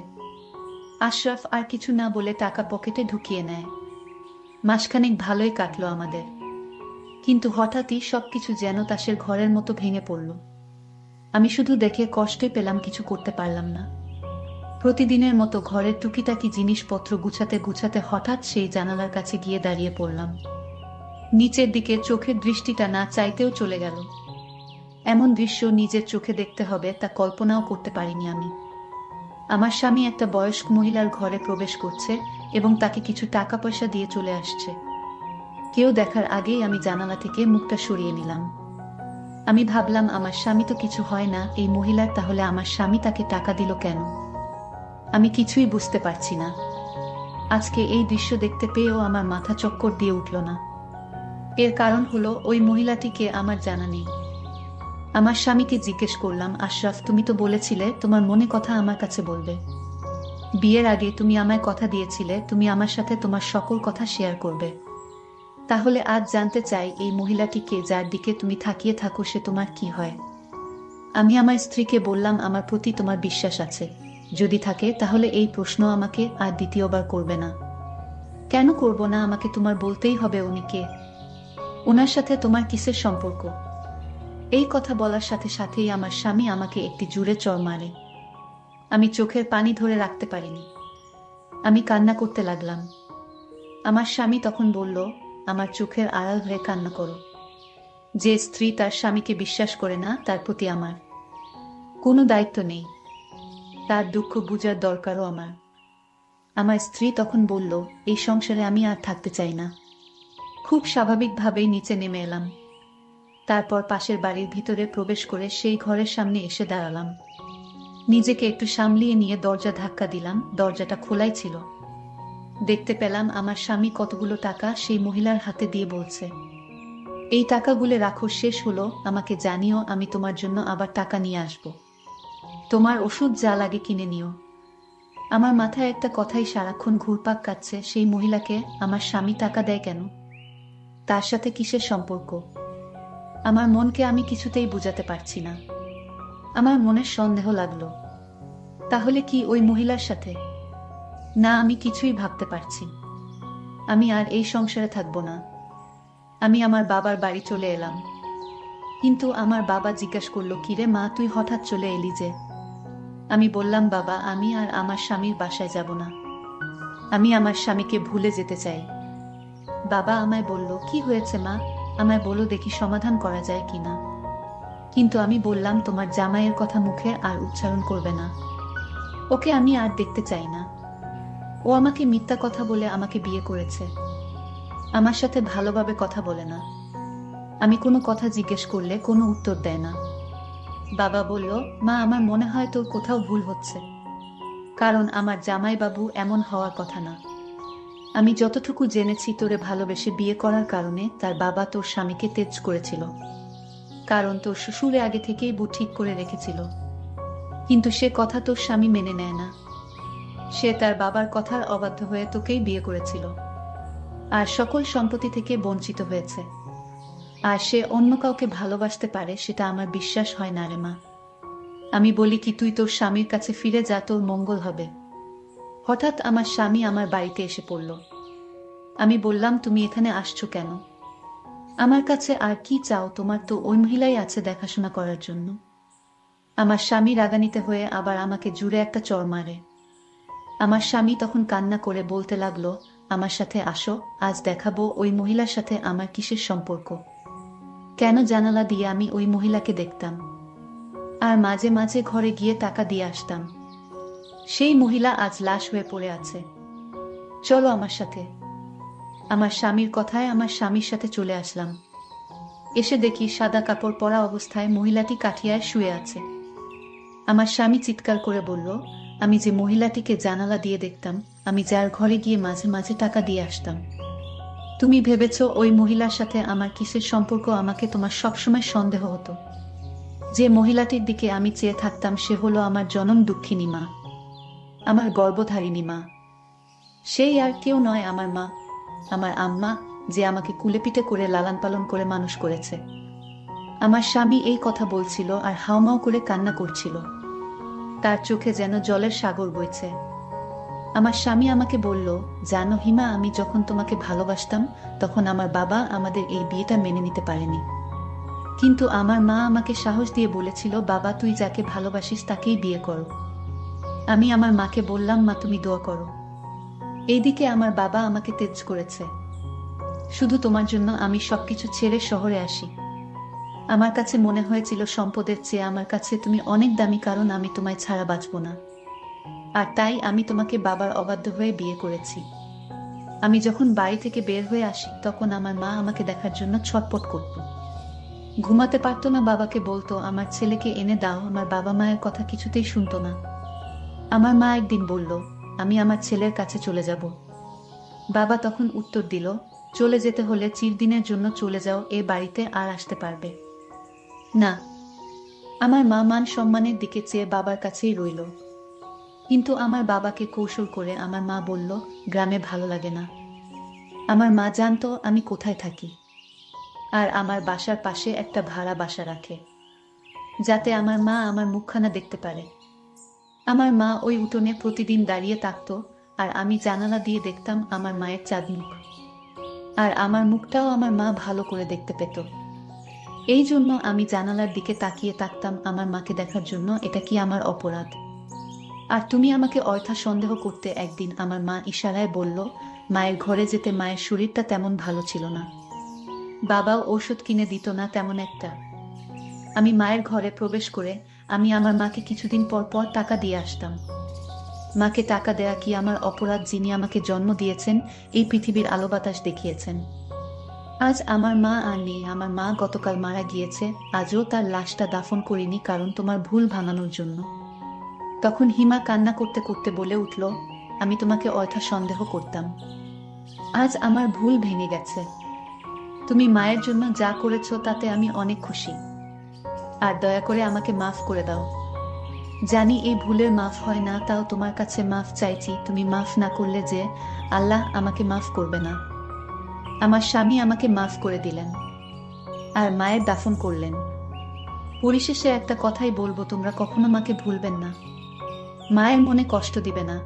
আশরাফ আর কিছু না বলে টাকা পকেটে ঢুকিয়ে নেয়। মাসখানেক ভালোই কাটলো আমাদের, কিন্তু হঠাৎই সবকিছু যেন তাসের ঘরের মতো ভেঙে পড়ল। আমি শুধু দেখে কষ্টে পেলাম, কিছু করতে পারলাম না। প্রতিদিনের মতো ঘরের টুকিটাকি জিনিসপত্র গুছাতে গুছাতে হঠাৎ সেই জানালার কাছে গিয়ে দাঁড়িয়ে পড়লাম। নিচের দিকে চোখের দৃষ্টিটা না চাইতেও চলে গেল। এমন দৃশ্য নিজের চোখে দেখতে হবে তা কল্পনাও করতে পারিনি আমি। আমার স্বামী একটা বয়স্ক মহিলার ঘরে প্রবেশ করছে এবং তাকে কিছু টাকা পয়সা দিয়ে চলে আসছে। কেউ দেখার আগেই আমি জানালা থেকে মুখটা সরিয়ে নিলাম। আমি ভাবলাম, আমার স্বামী তো কিছু হয় না, এই মহিলার তাহলে আমার স্বামী তাকে টাকা দিল কেন? আমি কিছুই বুঝতে পারছি না। আজকে এই দৃশ্য দেখতে পেয়েও আমার মাথা চক্কর দিয়ে উঠল না। এর কারণ হলো ওই মহিলাটিকে আমার জানা নেই। আমার স্বামীকে জিজ্ঞেস করলাম, আশরাফ, তুমি তো বলেছিলে তোমার মনে কথা আমার কাছে বলবে। বিয়ের আগে তুমি আমায় কথা দিয়েছিলে তুমি আমার সাথে তোমার সকল কথা শেয়ার করবে। তাহলে আজ জানতে চাই, এই মহিলাটিকে যার দিকে তুমি তাকিয়ে থাকো সে তোমার কি হয়? আমি আমার স্ত্রীকে বললাম, আমার প্রতি তোমার বিশ্বাস আছে, যদি থাকে তাহলে এই প্রশ্ন আমাকে আর দ্বিতীয়বার করবে না। কেন করব না? আমাকে তোমার বলতেই হবে উনি কে, ওনার সাথে তোমার কিসের সম্পর্ক? এই কথা বলার সাথে সাথেই আমার স্বামী আমাকে একটি জোরে চড় মারে। আমি চোখের পানি ধরে রাখতে পারিনি, আমি কান্না করতে লাগলাম। আমার স্বামী তখন বলল, আমার চোখের আড়াল হয়ে কান্না করো। যে স্ত্রী তার স্বামীকে বিশ্বাস করে না তার প্রতি আমার কোনো দায়িত্ব নেই, তার দুঃখ বুঝার দরকারও আমার। আমার স্ত্রী তখন বলল, এই সংসারে আমি আর থাকতে চাই না। খুব স্বাভাবিকভাবেই নিচে নেমে এলাম। তারপর পাশের বাড়ির ভিতরে প্রবেশ করে সেই ঘরের সামনে এসে দাঁড়ালাম। নিজেকে একটু সামলিয়ে নিয়ে দরজা ধাক্কা দিলাম, দরজাটা খোলাই ছিল। দেখতে পেলাম আমার স্বামী কতগুলো টাকা সেই মহিলার হাতে দিয়ে বলছে, এই টাকাগুলো রাখো, শেষ হলো আমাকে জানিও, আমি তোমার জন্য আবার টাকা নিয়ে আসব। তোমার ওষুধ যা লাগে কিনে নিও। আমার মাথায় একটা কথাই সারাক্ষণ ঘুরপাক কাটছে, সেই মহিলাকে আমার স্বামী টাকা দেয় কেন? তার সাথে কিসের সম্পর্ক? আমার মনকে আমি কিছুতেই বুঝাতে পারছি না। আমার মনের সন্দেহ লাগলো, তাহলে কি ওই মহিলার সাথে? না, আমি কিছুই ভাবতে পারছি। আমি আর এই সংসারে থাকবো না। আমি আমার বাবার বাড়ি চলে এলাম। কিন্তু আমার বাবা জিজ্ঞাসা করলো, কিরে মা, তুই হঠাৎ চলে এলি যে? আমি বললাম, বাবা, আমি আর আমার স্বামীর বাসায় যাব না। আমি আমার স্বামীকে ভুলে যেতে চাই। বাবা আমায় বলল, কি হয়েছে মা, আমায় বলো দেখি সমাধান করা যায় কিনা। কিন্তু আমি বললাম, তোমার জামাইয়ের কথা মুখে আর উচ্চারণ করবে না। ওকে আমি আর দেখতে চাই না। ও আমাকে মিথ্যা কথা বলে আমাকে বিয়ে করেছে। আমার সাথে ভালোভাবে কথা বলে না। আমি কোনো কথা জিজ্ঞেস করলে কোনো উত্তর দেয় না। বাবা বলল, মা, আমার মনে হয় তোর কোথাও ভুল হচ্ছে, কারণ আমার জামাইবাবু এমন হওয়ার কথা না। আমি যতটুকু জেনেছি, তোরে ভালোবেসে বিয়ে করার কারণে তার বাবা তোর স্বামীকে তেজ করেছিল, কারণ তোর শ্বশুরে আগে থেকেই বউ ঠিক করে রেখেছিল। কিন্তু সে কথা তোর স্বামী মেনে নেয় না। সে তার বাবার কথার অবাধ্য হয়ে তোকেই বিয়ে করেছিল। আর সকল সম্পত্তি থেকে বঞ্চিত হয়েছে। আর সে অন্য কাউকে ভালোবাসতে পারে সেটা আমার বিশ্বাস হয় না রে মা। আমি বলি কি, তুই তোর স্বামীর কাছে ফিরে যা, তোর মঙ্গল হবে। হঠাৎ আমার স্বামী আমার বাড়িতে এসে পড়ল। আমি বললাম, তুমি এখানে আসছো কেন? আমার কাছে আর কি চাও? তোমার তো ওই মহিলাই আছে দেখাশোনা করার জন্য। আমার স্বামী রাগান্বিত হয়ে আবার আমাকে জুড়ে একটা চড় মারে। আমার স্বামী তখন কান্না করে বলতে লাগলো, আমার সাথে আসো, আজ দেখাবো ওই মহিলার সাথে আমার কিসের সম্পর্ক। কেন জানালা দিয়ে আমি ওই মহিলাকে দেখতাম, আর মাঝে মাঝে ঘরে গিয়ে টাকা দিয়ে আসতাম। সেই মহিলা আজ লাশ হয়ে পড়ে আছে। চলো আমার সাথে। আমার স্বামীর কথায় আমার স্বামীর সাথে চলে আসলাম। এসে দেখি সাদা কাপড় পরা অবস্থায় মহিলাটি কাঠিয়ায় শুয়ে আছে। আমার স্বামী চিৎকার করে বলল, আমি যে মহিলাটিকে জানালা দিয়ে দেখতাম, আমি যার ঘরে গিয়ে মাঝে মাঝে টাকা দিয়ে আসতাম। তুমি ভেবেছ ওই মহিলার সাথে আমার কিসের সম্পর্ক? আমাকে তোমার সবসময় সন্দেহ হতো। যে মহিলাটির দিকে আমি চেয়ে থাকতাম সে হলো আমার জনম দুঃখিনী মা, আমার গর্ভধারিণী মা। সেই আর কেউ নয়, আমার মা, আমার আম্মা, যে আমাকে কুলেপিঠে করে লালন পালন করে মানুষ করেছে। আমার স্বামী এই কথা বলছিল আর হাউমাউ করে কান্না করছিল। তার চোখে যেন জলের সাগর বইছে। আমার স্বামী আমাকে বলল, জানো হিমা, আমি যখন তোমাকে ভালোবাসতাম তখন আমার বাবা আমাদের এই বিয়েটা মেনে নিতে পারেনি। কিন্তু আমার মা আমাকে সাহস দিয়ে বলেছিল, বাবা তুই যাকে ভালোবাসিস তাকেই বিয়ে করো। আমি আমার মাকে বললাম, মা তুমি দোয়া করো। এইদিকে আমার বাবা আমাকে তেজ করেছে। শুধু তোমার জন্য আমি সবকিছু ছেড়ে শহরে আসি। আমার কাছে মনে হয়েছিল সম্পদের চেয়ে আমার কাছে তুমি অনেক দামি, কারণ আমি তোমায় ছাড়া বাঁচব না। আর তাই আমি তোমাকে বাবার অবাধ্য হয়ে বিয়ে করেছি। আমি যখন বাড়ি থেকে বের হয়ে আসি তখন আমার মা আমাকে দেখার জন্য ছটপট করত। ঘুমাতে পারতো না, বাবাকে বলতো আমার ছেলেকে এনে দাও। আমার বাবা মায়ের কথা কিছুতেই শুনতো না। আমার মা একদিন বলল, আমি আমার ছেলের কাছে চলে যাব। বাবা তখন উত্তর দিল, চলে যেতে হলে চিরদিনের জন্য চলে যাও, এ বাড়িতে আর আসতে পারবে না। আমার মা মান সম্মানের দিকে চেয়ে বাবার কাছেই রইল। কিন্তু আমার বাবাকে কৌশল করে আমার মা বলল, গ্রামে ভালো লাগে না। আমার মা জানতো আমি কোথায় থাকি, আর আমার বাসার পাশে একটা ভাড়া বাসা রাখে, যাতে আমার মা আমার মুখখানা দেখতে পারে। আমার মা ওই উঠোনে প্রতিদিন দাঁড়িয়ে থাকতো, আর আমি জানালা দিয়ে দেখতাম আমার মায়ের চাঁদ মুখ। আর আমার মুখটাও আমার মা ভালো করে দেখতে পেত। এই জন্য আমি জানালার দিকে তাকিয়ে থাকতাম আমার মাকে দেখার জন্য। এটা কি আমার অপরাধ? আর তুমি আমাকে অযথা সন্দেহ করতে। একদিন আমার মা ইশারায় বলল মায়ের ঘরে যেতে। মায়ের শরীরটা তেমন ভালো ছিল না, বাবাও ঔষধ কিনে দিত না তেমন একটা। আমি মায়ের ঘরে প্রবেশ করে আমি আমার মাকে কিছুদিন পর পর টাকা দিয়ে আসতাম। মাকে টাকা দেয়া কি আমার অপরাধ? যিনি আমাকে জন্ম দিয়েছেন, এই পৃথিবীর আলো বাতাস দেখিয়েছেন। আজ আমার মা আর নেই। আমার মা গতকাল মারা গিয়েছে, আজও তার লাশটা দাফন করিনি, কারণ তোমার ভুল ভাঙানোর জন্য। তখন হিমা কান্না করতে করতে বলে উঠল, আমি তোমাকে অযথা সন্দেহ করতাম। আজ আমার ভুল ভেঙে গেছে। তুমি মায়ের জন্য যা করেছো তাতে আমি অনেক খুশি। আর দয়া করে আমাকে মাফ করে দাও। জানি এই ভুলের মাফ হয় না, তাও তোমার কাছে মাফ চাইছি। তুমি মাফ না করলে যে আল্লাহ আমাকে মাফ করবে না। আমার স্বামী আমাকে মাফ করে দিলেন আর মায়ের দাফন করলেন। পরিশেষে একটা কথাই বলবো, তোমরা কখনো মাকে ভুলবেন না, মায়ের মনে কষ্ট দিবে না।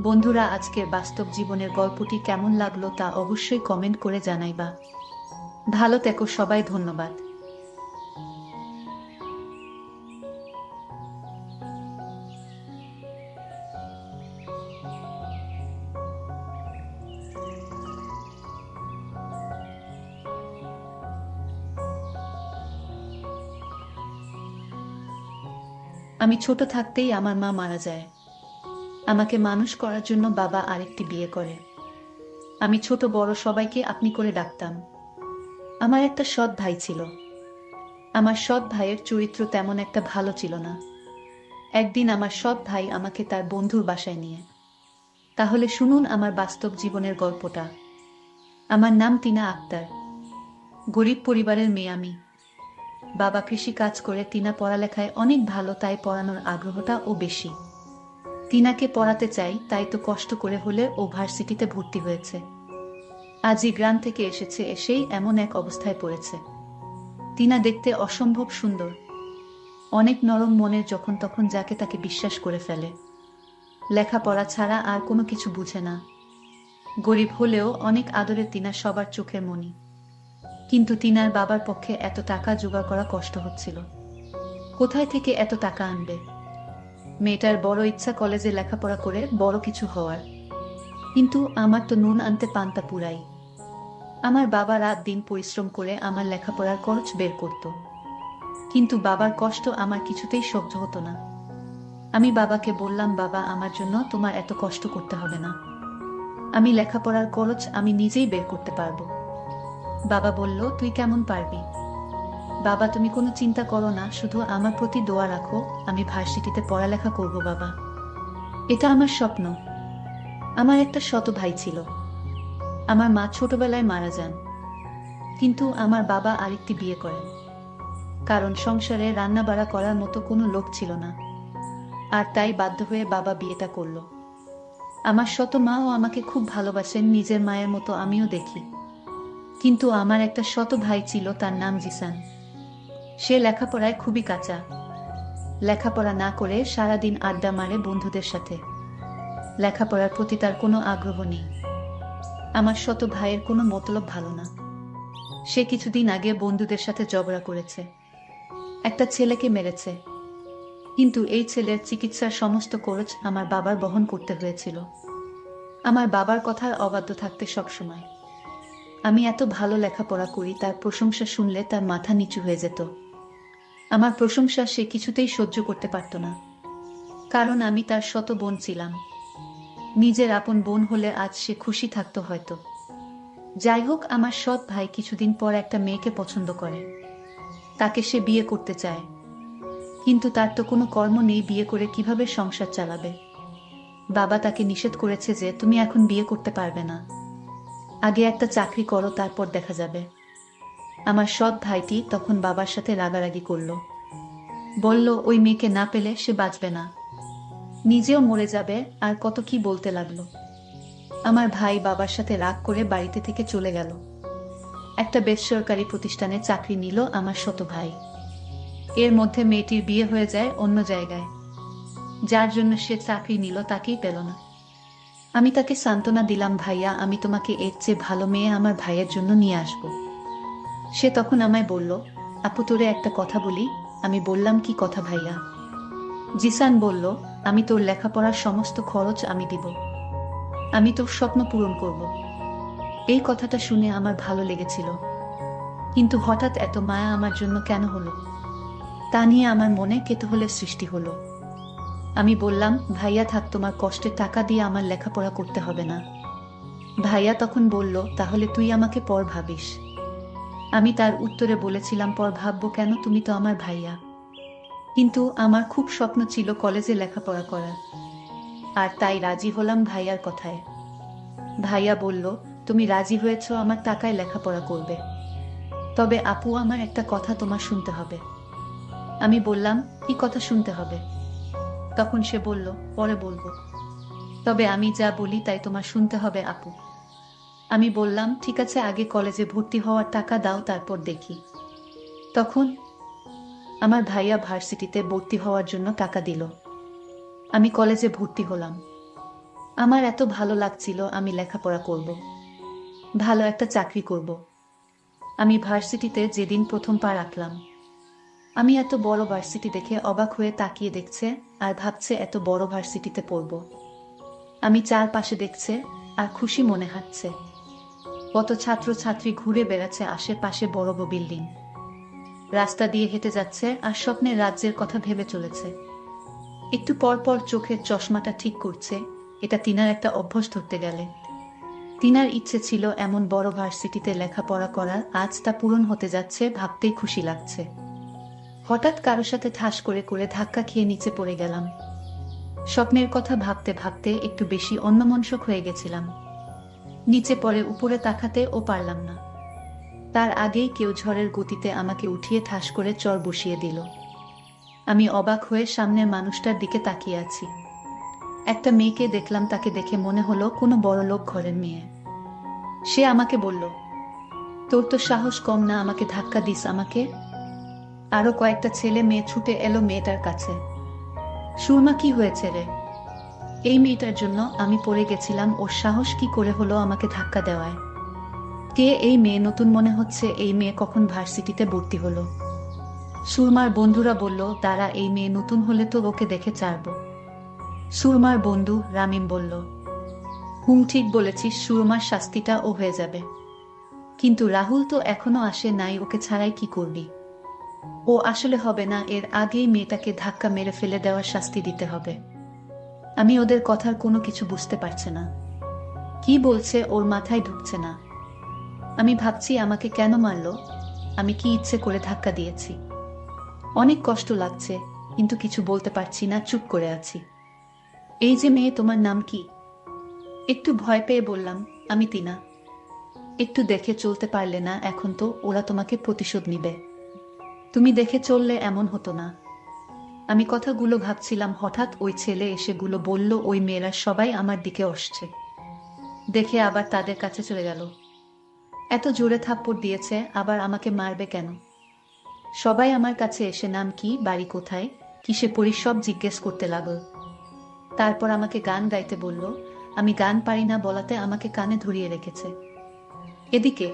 বন্ধুরা, আজকের বাস্তব জীবনের গল্পটি কেমন লাগলো তা অবশ্যই কমেন্ট করে জানাইবা। ভালো থেকো সবাই, ধন্যবাদ। আমি ছোট থাকতেই আমার মা মারা যায়। আমাকে মানুষ করার জন্য বাবা আরেকটি বিয়ে করে। আমি ছোট বড় সবাইকে আপনি করে ডাকতাম। আমার একটা সৎ ভাই ছিল। আমার সৎ ভাইয়ের চরিত্র তেমন একটা ভালো ছিল না। একদিন আমার সৎ ভাই আমাকে তার বন্ধুর বাসায় নিয়ে। তাহলে শুনুন আমার বাস্তব জীবনের গল্পটা। আমার নাম টিনা আক্তার। গরিব পরিবারের মেয়ে আমি। বাবা কৃষি কাজ করে। টিনা পড়ালেখায় অনেক ভালো, তাই পড়ানোর আগ্রহটা ও বেশি। টিনাকে পড়াতে চাই, তাই তো কষ্ট করে হলে ও ভার্সিটিতে ভর্তি হয়েছে। আজই গ্রাম থেকে এসেছে, এসেই এমন এক অবস্থায় পড়েছে। টিনা দেখতে অসম্ভব সুন্দর, অনেক নরম মনের, যখন তখন যাকে তাকে বিশ্বাস করে ফেলে। লেখাপড়া ছাড়া আর কোনো কিছু বুঝে না। গরিব হলেও অনেক আদরে টিনা সবার চোখের মণি। কিন্তু টিনার বাবার পক্ষে এত টাকা জোগাড় করা কষ্ট হচ্ছিল। কোথায় থেকে এত টাকা আনবে? মেয়েটার বড় ইচ্ছা কলেজে লেখাপড়া করে বড় কিছু হওয়ার। কিন্তু আমার তো নুন আনতে পান্তা পুরাই। আমার বাবা রাত দিন পরিশ্রম করে আমার লেখাপড়ার খরচ বের করত, কিন্তু বাবার কষ্ট আমার কিছুতেই সহ্য হতো না। আমি বাবাকে বললাম, বাবা, আমার জন্য তোমার এত কষ্ট করতে হবে না, আমি লেখাপড়ার খরচ আমি নিজেই বের করতে পারবো। বাবা বলল, তুই কেমন পারবি? বাবা, তুমি কোনো চিন্তা করো না, শুধু আমার প্রতি দোয়া রাখো, আমি ভার্সিটিতে পড়ালেখা করব বাবা, এটা আমার স্বপ্ন। আমার একটা ছোট ভাই ছিল, আমার মা ছোটবেলায় মারা যান, কিন্তু আমার বাবা আরেকটি বিয়ে করেন, কারণ সংসারে রান্না বাড়া করার মতো কোনো লোক ছিল না। আর তাই বাধ্য হয়ে বাবা বিয়েটা করল। আমার ছোট মাও আমাকে খুব ভালোবাসেন, নিজের মায়ের মতো আমিও দেখি। কিন্তু আমার একটা ছোট ভাই ছিল, তার নাম জিসান। সে লেখাপড়ায় খুবই কাঁচা। লেখাপড়া না করে সারাদিন আড্ডা মারে বন্ধুদের সাথে। লেখাপড়ার প্রতি তার কোনো আগ্রহ নেই। আমার ছোট ভাইয়ের কোনো মতলব ভালো না। সে কিছুদিন আগে বন্ধুদের সাথে ঝগড়া করেছে, একটা ছেলেকে মেরেছে। কিন্তু এই ছেলের চিকিৎসার সমস্ত খরচ আমার বাবার বহন করতে হয়েছিল। আমার বাবার কথার অবাধ্য থাকতে সবসময়। আমি এত ভালো লেখাপড়া করি, তার প্রশংসা শুনলে তার মাথা নিচু হয়ে যেত। আমার প্রশংসা সে কিছুতেই সহ্য করতে পারত না, কারণ আমি তার ছোট বোন ছিলাম। নিজের আপন বোন হলে আজ সে খুশি থাকতো হয়তো। যাই হোক, আমার সৎ ভাই কিছুদিন পর একটা মেয়েকে পছন্দ করে। তাকে সে বিয়ে করতে চায়, কিন্তু তার তো কোনো কর্ম নেই, বিয়ে করে কিভাবে সংসার চালাবে? বাবা তাকে নিষেধ করেছে যে তুমি এখন বিয়ে করতে পারবে না, আগে একটা চাকরি করো, তারপর দেখা যাবে। আমার সৎ ভাইটি তখন বাবার সাথে রাগারাগি করল, বলল ওই মেয়েকে না পেলে সে বাঁচবে না, নিজেও মরে যাবে, আর কত কি বলতে লাগলো। আমার ভাই বাবার সাথে রাগ করে বাড়িতে থেকে চলে গেল। একটা বেসরকারি প্রতিষ্ঠানে চাকরি নিল আমার ছোট ভাই। এর মধ্যে মেয়েটির বিয়ে হয়ে যায় অন্য জায়গায়। যার জন্য সে চাকরি নিল তাকেই পেল না। আমি তাকে সান্ত্বনা দিলাম, ভাইয়া, আমি তোমাকে এর চেয়ে ভালো মেয়ে আমার ভাইয়ের জন্য নিয়ে আসব। সে তখন আমায় বলল, আপু, তোরে একটা কথা বলি। আমি বললাম, কি কথা ভাইয়া? জিসান বলল, আমি তোর লেখাপড়ার সমস্ত খরচ আমি দিব, আমি তোর স্বপ্ন পূরণ করব। এই কথাটা শুনে আমার ভালো লেগেছিল, কিন্তু হঠাৎ এত মায়া আমার জন্য কেন হলো তা নিয়ে আমার মনে কৌতূহলের সৃষ্টি হলো। আমি বললাম, ভাইয়া থাক, তোমার কষ্টের টাকা দিয়ে আমার লেখাপড়া করতে হবে না। ভাইয়া তখন বলল, তাহলে তুই আমাকে পর ভাবিস। আমি তার উত্তরে বলেছিলাম, পর ভাববো কেন, তুমি তো আমার ভাইয়া। কিন্তু আমার খুব স্বপ্ন ছিল কলেজে লেখাপড়া করার, আর তাই রাজি হলাম ভাইয়ার কথায়। ভাইয়া বলল, তুমি রাজি হয়েছ আমার টাকায় লেখাপড়া করবে, তবে আপু, আমার একটা কথা তোমার শুনতে হবে। আমি বললাম, কি কথা শুনতে হবে? তখন সে বলল, পরে বলবো, তবে আমি যা বলি তাই তোমার শুনতে হবে আপু। আমি বললাম, ঠিক আছে, আগে কলেজে ভর্তি হওয়ার টাকা দাও, তারপর দেখি। তখন আমার ভাইয়া ভার্সিটিতে ভর্তি হওয়ার জন্য টাকা দিল। আমি কলেজে ভর্তি হলাম। আমার এত ভালো লাগছিল, আমি লেখাপড়া করব, ভালো একটা চাকরি করব। আমি ভার্সিটিতে যেদিন প্রথম পা রাখলাম, আমি এত বড় ভার্সিটি দেখে অবাক হয়ে তাকিয়ে দেখছে আর ভাবছে এত বড় ভার্সিটিতে পড়ব। আমি চারপাশে দেখছে আর খুশি মনে হাঁটছে। কত ছাত্রছাত্রী ঘুরে বেড়াচ্ছে আশেপাশে, বড় বড় বিল্ডিং, রাস্তা দিয়ে হেঁটে যাচ্ছে আর স্বপ্নের রাজ্যের কথা ভেবে চলেছে। একটু পর পর চোখের চশমাটা ঠিক করছে, এটা টিনার একটা অভ্যাস ধরতে গেলে। টিনার ইচ্ছে ছিল এমন বড় ভার্সিটিতে লেখাপড়া করার, আজ তা পূরণ হতে যাচ্ছে, ভাবতেই খুশি লাগছে। হঠাৎ কারোর সাথে ঠাস করে করে ধাক্কা খেয়ে নিচে পড়ে গেলাম। স্বপ্নের কথা ভাবতে ভাবতে একটু বেশি অন্যমনস্ক হয়ে গেছিলাম। নিচে পড়ে উপরে তাকাতেও পারলাম না। তার আগেই কেউ ঝড়ের গতিতে আমাকে উঠিয়ে ঠাস করে চর বসিয়ে দিল। আমি অবাক হয়ে সামনের মানুষটার দিকে তাকিয়ে আছি। একটা মেয়েকে দেখলাম, তাকে দেখে মনে হলো কোনো বড়লোক ঘরের মেয়ে। সে আমাকে বলল, তোর তো সাহস কম না, আমাকে ধাক্কা দিস আমাকে। আরো কয়েকটা ছেলে মেয়ে ছুটে এলো মেয়েটার কাছে। সুরমা, কি হয়েছে রে? এই মেয়েটার জন্য আমি পড়ে গেছিলাম, ওর সাহস কি করে হলো আমাকে ধাক্কা দেওয়ায়? কে এই মেয়ে? নতুন মনে হচ্ছে। এই মেয়ে কখন ভার্সিটিতে ভর্তি হলো? সুরমার বন্ধুরা বলল, তারা এই মেয়ে নতুন হলে তো ওকে দেখে ছাড়ব। সুরমার বন্ধু রামিম বলল, ঠিক বলেছিস, সুরমার শাস্তিটা ও হয়ে যাবে। কিন্তু রাহুল তো এখনো আসে নাই, ওকে ছাড়াই কি করবি? ও আসলে হবে না, এর আগেই মেয়েটাকে ধাক্কা মেরে ফেলে দেওয়ার শাস্তি দিতে হবে। আমি ওদের কথার কোনো কিছু বুঝতে পারছে না। কি বলছে ওর মাথায় ঢুকছে না। আমি ভাবছি আমাকে কেন মারলো? আমি কি ইচ্ছে করে ধাক্কা দিয়েছি? অনেক কষ্ট লাগছে, কিন্তু কিছু বলতে পারছি না, চুপ করে আছি। এই যে মেয়ে, তোমার নাম কি? একটু ভয় পেয়ে বললাম, আমি টিনা। একটু দেখে চলতে পারলে না? এখন তো ওরা তোমাকে প্রতিশোধ নিবে। তুমি দেখে চললে এমন হতো না। আমি কথাগুলো ভাবছিলাম, হঠাৎ ওই ছেলে এসেগুলো বলল, ওই মেয়েরা সবাই আমার দিকে আসছে। দেখে আবার তাদের কাছে চলে গেল। এত জোরে থাপ্পড় দিয়েছে, আবার আমাকে মারবে কেন? সবাই আমার কাছে এসে নাম কি, বাড়ি কোথায়, কিসে পড়ি সব জিজ্ঞেস করতে লাগল। তারপর আমাকে গান গাইতে বলল। আমি গান পারি না বলাতে আমাকে কানে ধরিয়ে রেখেছে। এদিকে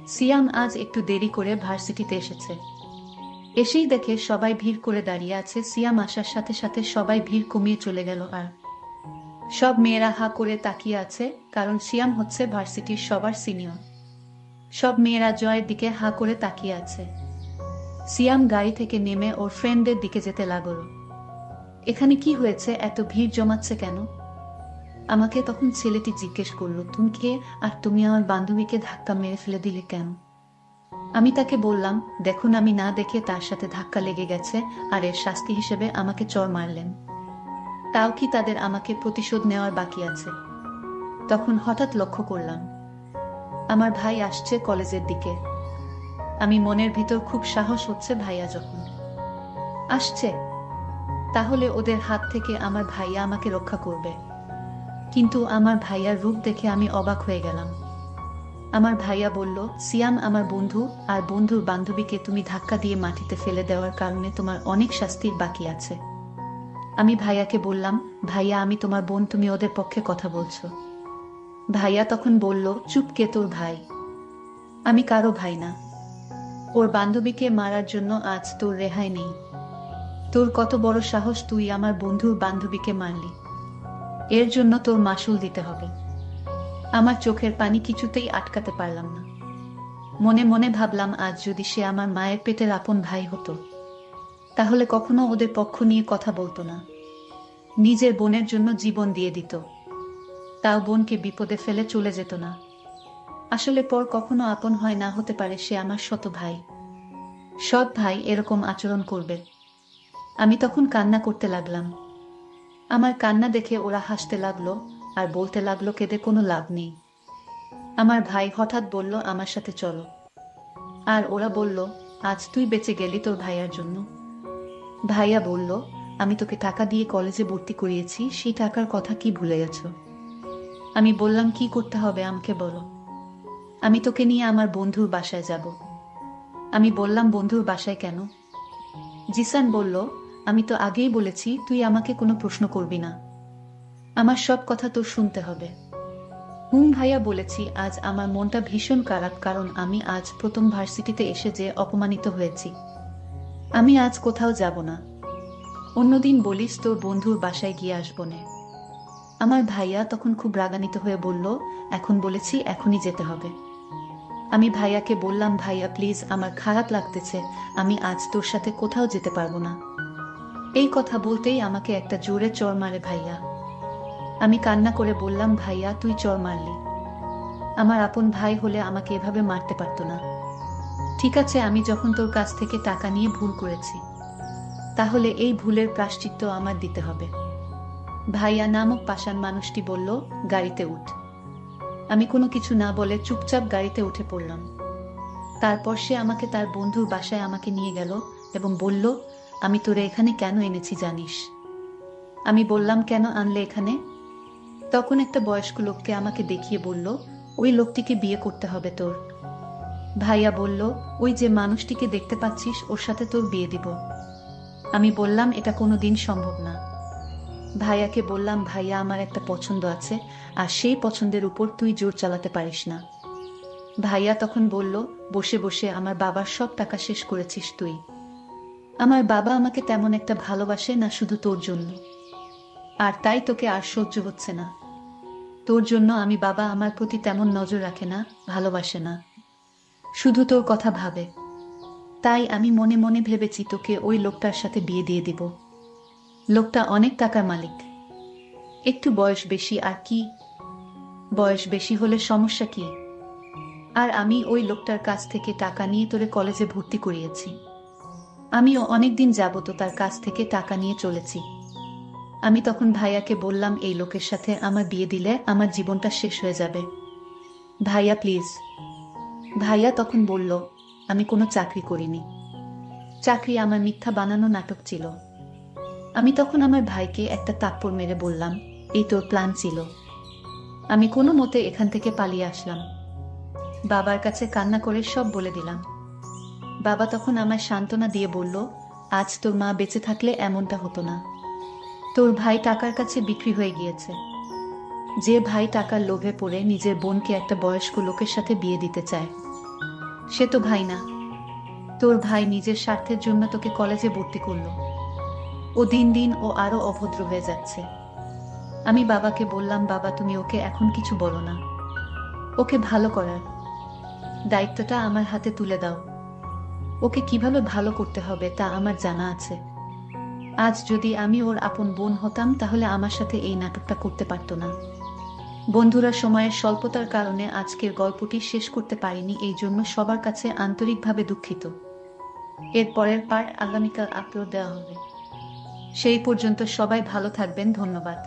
সিয়াম আজ একটু দেরি করে ভার্সিটিতে এসেছে। এসেই দেখে সবাই ভিড় করে দাঁড়িয়ে আছে। সিয়াম আসার সাথে সাথে সবাই ভিড় কমিয়ে চলে গেল, আর সব মেয়েরা হা করে তাকিয়ে আছে, কারণ সিয়াম হচ্ছে ভার্সিটির সবার সিনিয়র। সব মেয়েরা জয়ের দিকে হা করে তাকিয়ে আছে। সিয়াম গাড়ি থেকে নেমে ওর ফ্রেন্ডদের দিকে যেতে লাগলো। এখানে কি হয়েছে? এত ভিড় জমাচ্ছে কেন? আমাকে তখন ছেলেটি জিজ্ঞেস করলো, তুমি কে, আর তুমি আমার বান্ধবীকে ধাক্কা মেরে ফেলে দিলে কেন? আমি তাকে বললাম, দেখুন, আমি না দেখে তার সাথে ধাক্কা লেগে গেছে, আর এর শাস্তি হিসেবে আমাকে চড় মারলেন। তাও কি তাদের আমাকে প্রতিশোধ নেওয়ার বাকি আছে? তখন হঠাৎ লক্ষ্য করলাম আমার ভাই আসছে কলেজের দিকে। আমি মনের ভিতর খুব সাহস হচ্ছে, ভাইয়া যখন আসছে তাহলে ওদের হাত থেকে আমার ভাইয়া আমাকে রক্ষা করবে। কিন্তু আমার ভাইয়ার রূপ দেখে আমি অবাক হয়ে গেলাম। আমার ভাইয়া বলল, সিয়াম আমার বন্ধু, আর বন্ধুর বান্ধবীকে তুমি ধাক্কা দিয়ে মাটিতে ফেলে দেওয়ার কারণে তোমার অনেক শাস্তির বাকি আছে। আমি ভাইয়াকে বললাম, ভাইয়া আমি তোমার বোন, তুমি ওদের পক্ষে কথা বলছো। ভাইয়া তখন বলল, চুপ, কে তোর ভাই? আমি কারো ভাই না। ওর বান্ধবীকে মারার জন্য আজ তোর রেহাই নেই। তোর কত বড় সাহস, তুই আমার বন্ধুর বান্ধবীকে মারলি। এর জন্য তোর মাসুল দিতে হবে। আমার চোখের পানি কিছুতেই আটকাতে পারলাম না। মনে মনে ভাবলাম, আজ যদি সে আমার মায়ের পেটের আপন ভাই হতো, তাহলে কখনো ওদের পক্ষ নিয়ে কথা বলতো না। নিজের বোনের জন্য জীবন দিয়ে দিত, তাও বোনকে বিপদে ফেলে চলে যেত না। আসলে পর কখনো আপন হয় না, হতে পারে সে আমার শত ভাই। সৎ ভাই এরকম আচরণ করবে? আমি তখন কান্না করতে লাগলাম। আমার কান্না দেখে ওরা হাসতে লাগলো, আর বলতে লাগলো, কেঁদে কোনো লাভ নেই। আমার ভাই হঠাৎ বলল, আমার সাথে চলো। আর ওরা বলল, আজ তুই বেঁচে গেলি তোর ভাইয়ার জন্য। ভাইয়া বলল, আমি তোকে টাকা দিয়ে কলেজে ভর্তি করিয়েছি, সেই টাকার কথা কি ভুলে গেছ? আমি বললাম, কি করতে হবে আমাকে বলো। আমি তোকে নিয়ে আমার বন্ধুর বাসায় যাব। আমি বললাম, বন্ধুর বাসায় কেন? জিসান বলল, আমি তো আগেই বলেছি তুই আমাকে কোনো প্রশ্ন করবি না। আমার সব কথা তোর শুনতে হবে। ভাইয়া বলেছি, আজ আমার মনটা ভীষণ খারাপ, কারণ আমি আজ প্রথম ভার্সিটিতে এসে যে অপমানিত হয়েছি। আমি আজ কোথাও যাব না। অন্যদিন বলিস তোর বন্ধুর বাসায় গিয়ে আসবো নে। আমার ভাইয়া তখন খুব রাগান্বিত হয়ে বলল, এখন বলেছি, এখনই যেতে হবে। আমি ভাইয়াকে বললাম, ভাইয়া প্লিজ, আমার খারাপ লাগতেছে, আমি আজ তোর সাথে কোথাও যেতে পারবো না। এই কথা বলতেই আমাকে একটা জোরে চড় মারে ভাইয়া। আমি কান্না করে বললাম, ভাইয়া তুই চড় মারলি। আমার আপন ভাই হলে আমাকে এভাবে মারতে পারতো না। ঠিক আছে, আমি যখন তোর কাছ থেকে টাকা নিয়ে ভুল করেছি, তাহলে এই ভুলের প্রায়শ্চিত্ত আমার দিতে হবে। ভাইয়া নামক পাষাণ মানুষটি বলল, গাড়িতে উঠ। আমি কোনো কিছু না বলে চুপচাপ গাড়িতে উঠে পড়লাম। তারপর সে আমাকে তার বন্ধুর বাসায় আমাকে নিয়ে গেল এবং বলল, আমি তোরে এখানে কেন এনেছি জানিস? আমি বললাম, কেন আনলে এখানে? তখন একটা বয়স্ক লোককে আমাকে দেখিয়ে বলল, ওই লোকটিকে বিয়ে করতে হবে তোর। ভাইয়া বলল, ওই যে মানুষটিকে দেখতে পাচ্ছিস ওর সাথে তোর বিয়ে দিব। আমি বললাম, এটা কোনো দিন সম্ভব না। ভাইয়াকে বললাম, ভাইয়া আমার একটা পছন্দ আছে, আর সেই পছন্দের উপর তুই জোর চালাতে পারিস না। ভাইয়া তখন বলল, বসে বসে আমার বাবার সব টাকা শেষ করেছিস তুই। আমার বাবা আমাকে তেমন একটা ভালোবাসে না, শুধু তোর জন্য। আর তাই তোকে আর সহ্য হচ্ছে না। তোর জন্য আমি বাবা আমার প্রতি তেমন নজর রাখে না, ভালোবাসে না, শুধু তোর কথা ভাবে। তাই আমি মনে মনে ভেবেছি তোকে ওই লোকটার সাথে বিয়ে দিয়ে দিব। লোকটা অনেক টাকার মালিক, একটু বয়স বেশি। আর কি, বয়স বেশি হলে সমস্যা কি? আর আমি ওই লোকটার কাছ থেকে টাকা নিয়ে তোরে কলেজে ভর্তি করিয়েছি। আমিও অনেকদিন যাবত তার কাছ থেকে টাকা নিয়ে চলেছি। আমি তখন ভাইয়াকে বললাম, এই লোকের সাথে আমার বিয়ে দিলে আমার জীবনটা শেষ হয়ে যাবে। ভাইয়া প্লিজ। ভাইয়া তখন বলল, আমি কোনো চাকরি করিনি, চাকরি আমার মিথ্যা বানানো নাটক ছিল। আমি তখন আমার ভাইকে একটা থাপ্পড় মেরে বললাম, এই তোর প্ল্যান ছিল। আমি কোনো মতে এখান থেকে পালিয়ে আসলাম। বাবার কাছে কান্না করে সব বলে দিলাম। বাবা তখন আমায় সান্ত্বনা দিয়ে বলল, আজ তোর মা বেঁচে থাকলে এমনটা হতো না। তোর ভাই টাকার কাছে বিক্রি হয়ে গিয়েছে। যে ভাই টাকার লোভে পড়ে নিজের বোনকে একটা বয়স্ক লোকের সাথে বিয়ে দিতে চায়, সে তো ভাই না। তোর ভাই নিজের স্বার্থের জন্য তোকে কলেজে ভর্তি করলো। ও দিন দিন ও আরো অভদ্র হয়ে যাচ্ছে। আমি বাবাকে বললাম, বাবা তুমি ওকে এখন কিছু বলো না, ওকে ভালো করার দায়িত্বটা আমার হাতে তুলে দাও। ওকে কিভাবে ভালো করতে হবে তা আমার জানা আছে। আজ যদি আমি ওর আপন বোন হতাম তাহলে আমার সাথে এই নাটকটা করতে পারতো না। বন্ধুরা, সময়ের স্বল্পতার কারণে আজকের গল্পটি শেষ করতে পারিনি, এই জন্য সবার কাছে আন্তরিকভাবে দুঃখিত। এর পরের পার্ট আগামীকাল আপলোড দেওয়া হবে। সেই পর্যন্ত সবাই ভালো থাকবেন। ধন্যবাদ।